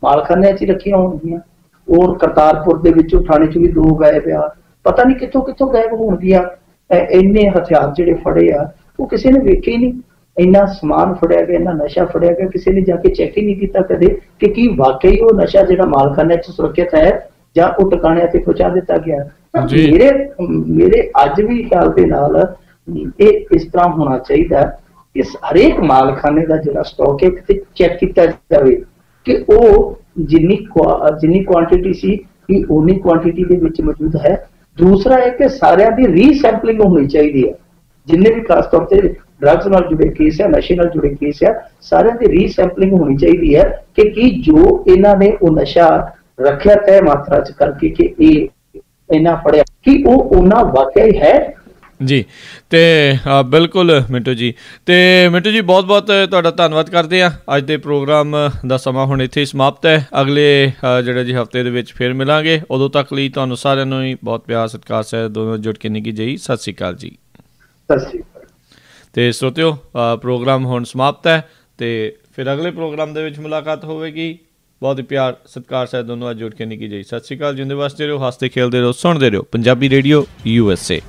ਮਾਲਖਾਨਿਆਂ 'ਚ ਹੀ ਰੱਖੀਆਂ ਹੋਣਗੀਆਂ। ਉਹ ਕਰਤਾਰਪੁਰ ਦੇ ਵਿੱਚੋਂ ਥਾਣੇ 'ਚ ਵੀ 2 ਗਾਇਬ ਆ, ਪਤਾ ਨਹੀਂ ਕਿੱਥੋਂ ਕਿੱਥੋਂ ਗਾਇਬ ਹੋਣਗੀਆਂ। ਇੰਨੇ ਹਥਿਆਰ ਜਿਹੜੇ ਫੜੇ ਆ ਉਹ ਕਿਸੇ ਨੇ ਵੇਖੇ ਹੀ ਨਹੀਂ। ਇੰਨਾ ਸਮਾਨ ਫੜਿਆ ਗਿਆ, ਇੰਨਾ ਨਸ਼ਾ ਫੜਿਆ ਗਿਆ, ਕਿਸੇ ਨੇ ਜਾ ਕੇ ਚੈੱਕ ਹੀ ਨਹੀਂ ਕੀਤਾ ਕਦੇ ਕਿ ਕੀ ਵਾਕਈ ਉਹ ਨਸ਼ਾ ਜਿਹੜਾ ਮਾਲਖਾਨਿਆਂ 'ਚ ਸੁਰੱਖਿਅਤ ਹੈ ਜਾਂ ਉਹ ਟਿਕਾਣਿਆਂ ਤੇ ਪਹੁੰਚਾ ਦਿੱਤਾ ਗਿਆ। ਮੇਰੇ ਅੱਜ ਵੀ ਖਿਆਲ ਦੇ ਨਾਲ ਇਹ ਇਸ ਤਰ੍ਹਾਂ ਹੋਣਾ ਚਾਹੀਦਾ ਕਿ ਹਰੇਕ ਮਾਲਖਾਨੇ ਦਾ ਜਿਹੜਾ ਸਟਾਕ ਹੈ ਕਿਤੇ ਚੈੱਕ ਕੀਤਾ ਜਾਵੇ ਕਿ ਉਹ ਜਿੰਨੀ ਕੁਆਂਟੀਟੀ ਸੀ ਕਿ ਉਨੀ ਕੁਆਂਟੀਟੀ ਦੇ ਵਿੱਚ ਮੌਜੂਦ ਹੈ। ਦੂਸਰਾ ਹੈ ਕਿ ਸਾਰਿਆਂ ਦੀ ਰੀਸੈਂਪਲਿੰਗ ਹੋਣੀ ਚਾਹੀਦੀ ਹੈ। ਜਿੰਨੇ ਵੀ ਖਾਸ ਤੌਰ ਤੇ ਡਰੱਗਸ ਨਾਲ ਜੁੜੇ ਕੇਸ ਹੈ, ਨਸ਼ੇ ਨਾਲ ਜੁੜੇ ਕੇਸ ਹੈ, ਸਾਰਿਆਂ ਦੀ ਰੀਸੈਂਪਲਿੰਗ ਹੋਣੀ ਚਾਹੀਦੀ ਹੈ ਕਿ ਕੀ ਜੋ ਇਹਨਾਂ ਨੇ ਉਹ ਨਸ਼ਾ ਰੱਖਿਆ ਤੈਅ ਮਾਤਰਾ 'ਚ ਕਰਕੇ ਕਿ ਇਹ ਇਹਨਾਂ ਫੜਿਆ ਕਿ ਉਹ ਉਹਨਾਂ ਵਾਕਿਆ ਹੀ ਹੈ। ਜੀ, ਤੇ ਬਿਲਕੁਲ ਮਿੰਟੂ ਜੀ, ਤੇ ਮਿੰਟੂ ਜੀ ਬਹੁਤ ਤੁਹਾਡਾ ਧੰਨਵਾਦ ਕਰਦੇ ਹਾਂ। ਅੱਜ ਦੇ ਪ੍ਰੋਗਰਾਮ ਦਾ ਸਮਾਂ ਹੁਣ ਇੱਥੇ ਹੀ ਸਮਾਪਤ ਹੈ। ਅਗਲੇ ਜਿਹੜਾ ਜੀ ਹਫ਼ਤੇ ਦੇ ਵਿੱਚ ਫਿਰ ਮਿਲਾਂਗੇ। ਉਦੋਂ ਤੱਕ ਲਈ ਤੁਹਾਨੂੰ ਸਾਰਿਆਂ ਨੂੰ ਹੀ ਬਹੁਤ ਪਿਆਰ ਸਤਿਕਾਰ ਸਹਿਤ ਦੋਨੋਂ ਜੁੜ ਕੇ ਨਿੱਘੀ ਜਿਹੀ ਸਤਿ ਸ਼੍ਰੀ ਅਕਾਲ ਜੀ। ਸਤਿ ਸ਼੍ਰੀ ਅਕਾਲ। ਤੇ ਸਰੋਤਿਓ, ਪ੍ਰੋਗਰਾਮ ਹੁਣ ਸਮਾਪਤ ਹੈ ਤੇ ਫਿਰ ਅਗਲੇ ਪ੍ਰੋਗਰਾਮ ਦੇ ਵਿੱਚ ਮੁਲਾਕਾਤ ਹੋਵੇਗੀ। ਬਹੁਤ ਹੀ ਪਿਆਰ ਸਤਿਕਾਰ ਸਹਿਤ ਦੋਨੋਂ ਅੱਜ ਜੁੜ ਕੇ ਨਿੱਘੀ ਜਿਹੀ ਸਤਿ ਸ਼੍ਰੀ ਅਕਾਲ। ਜਿਉਂਦੇ ਵਸਦੇ ਰਹੋ, ਹੱਸਦੇ ਖੇਲਦੇ ਰਹੋ, ਸੁਣਦੇ ਰਹੋ ਪੰਜਾਬੀ ਰੇਡੀਓ USA।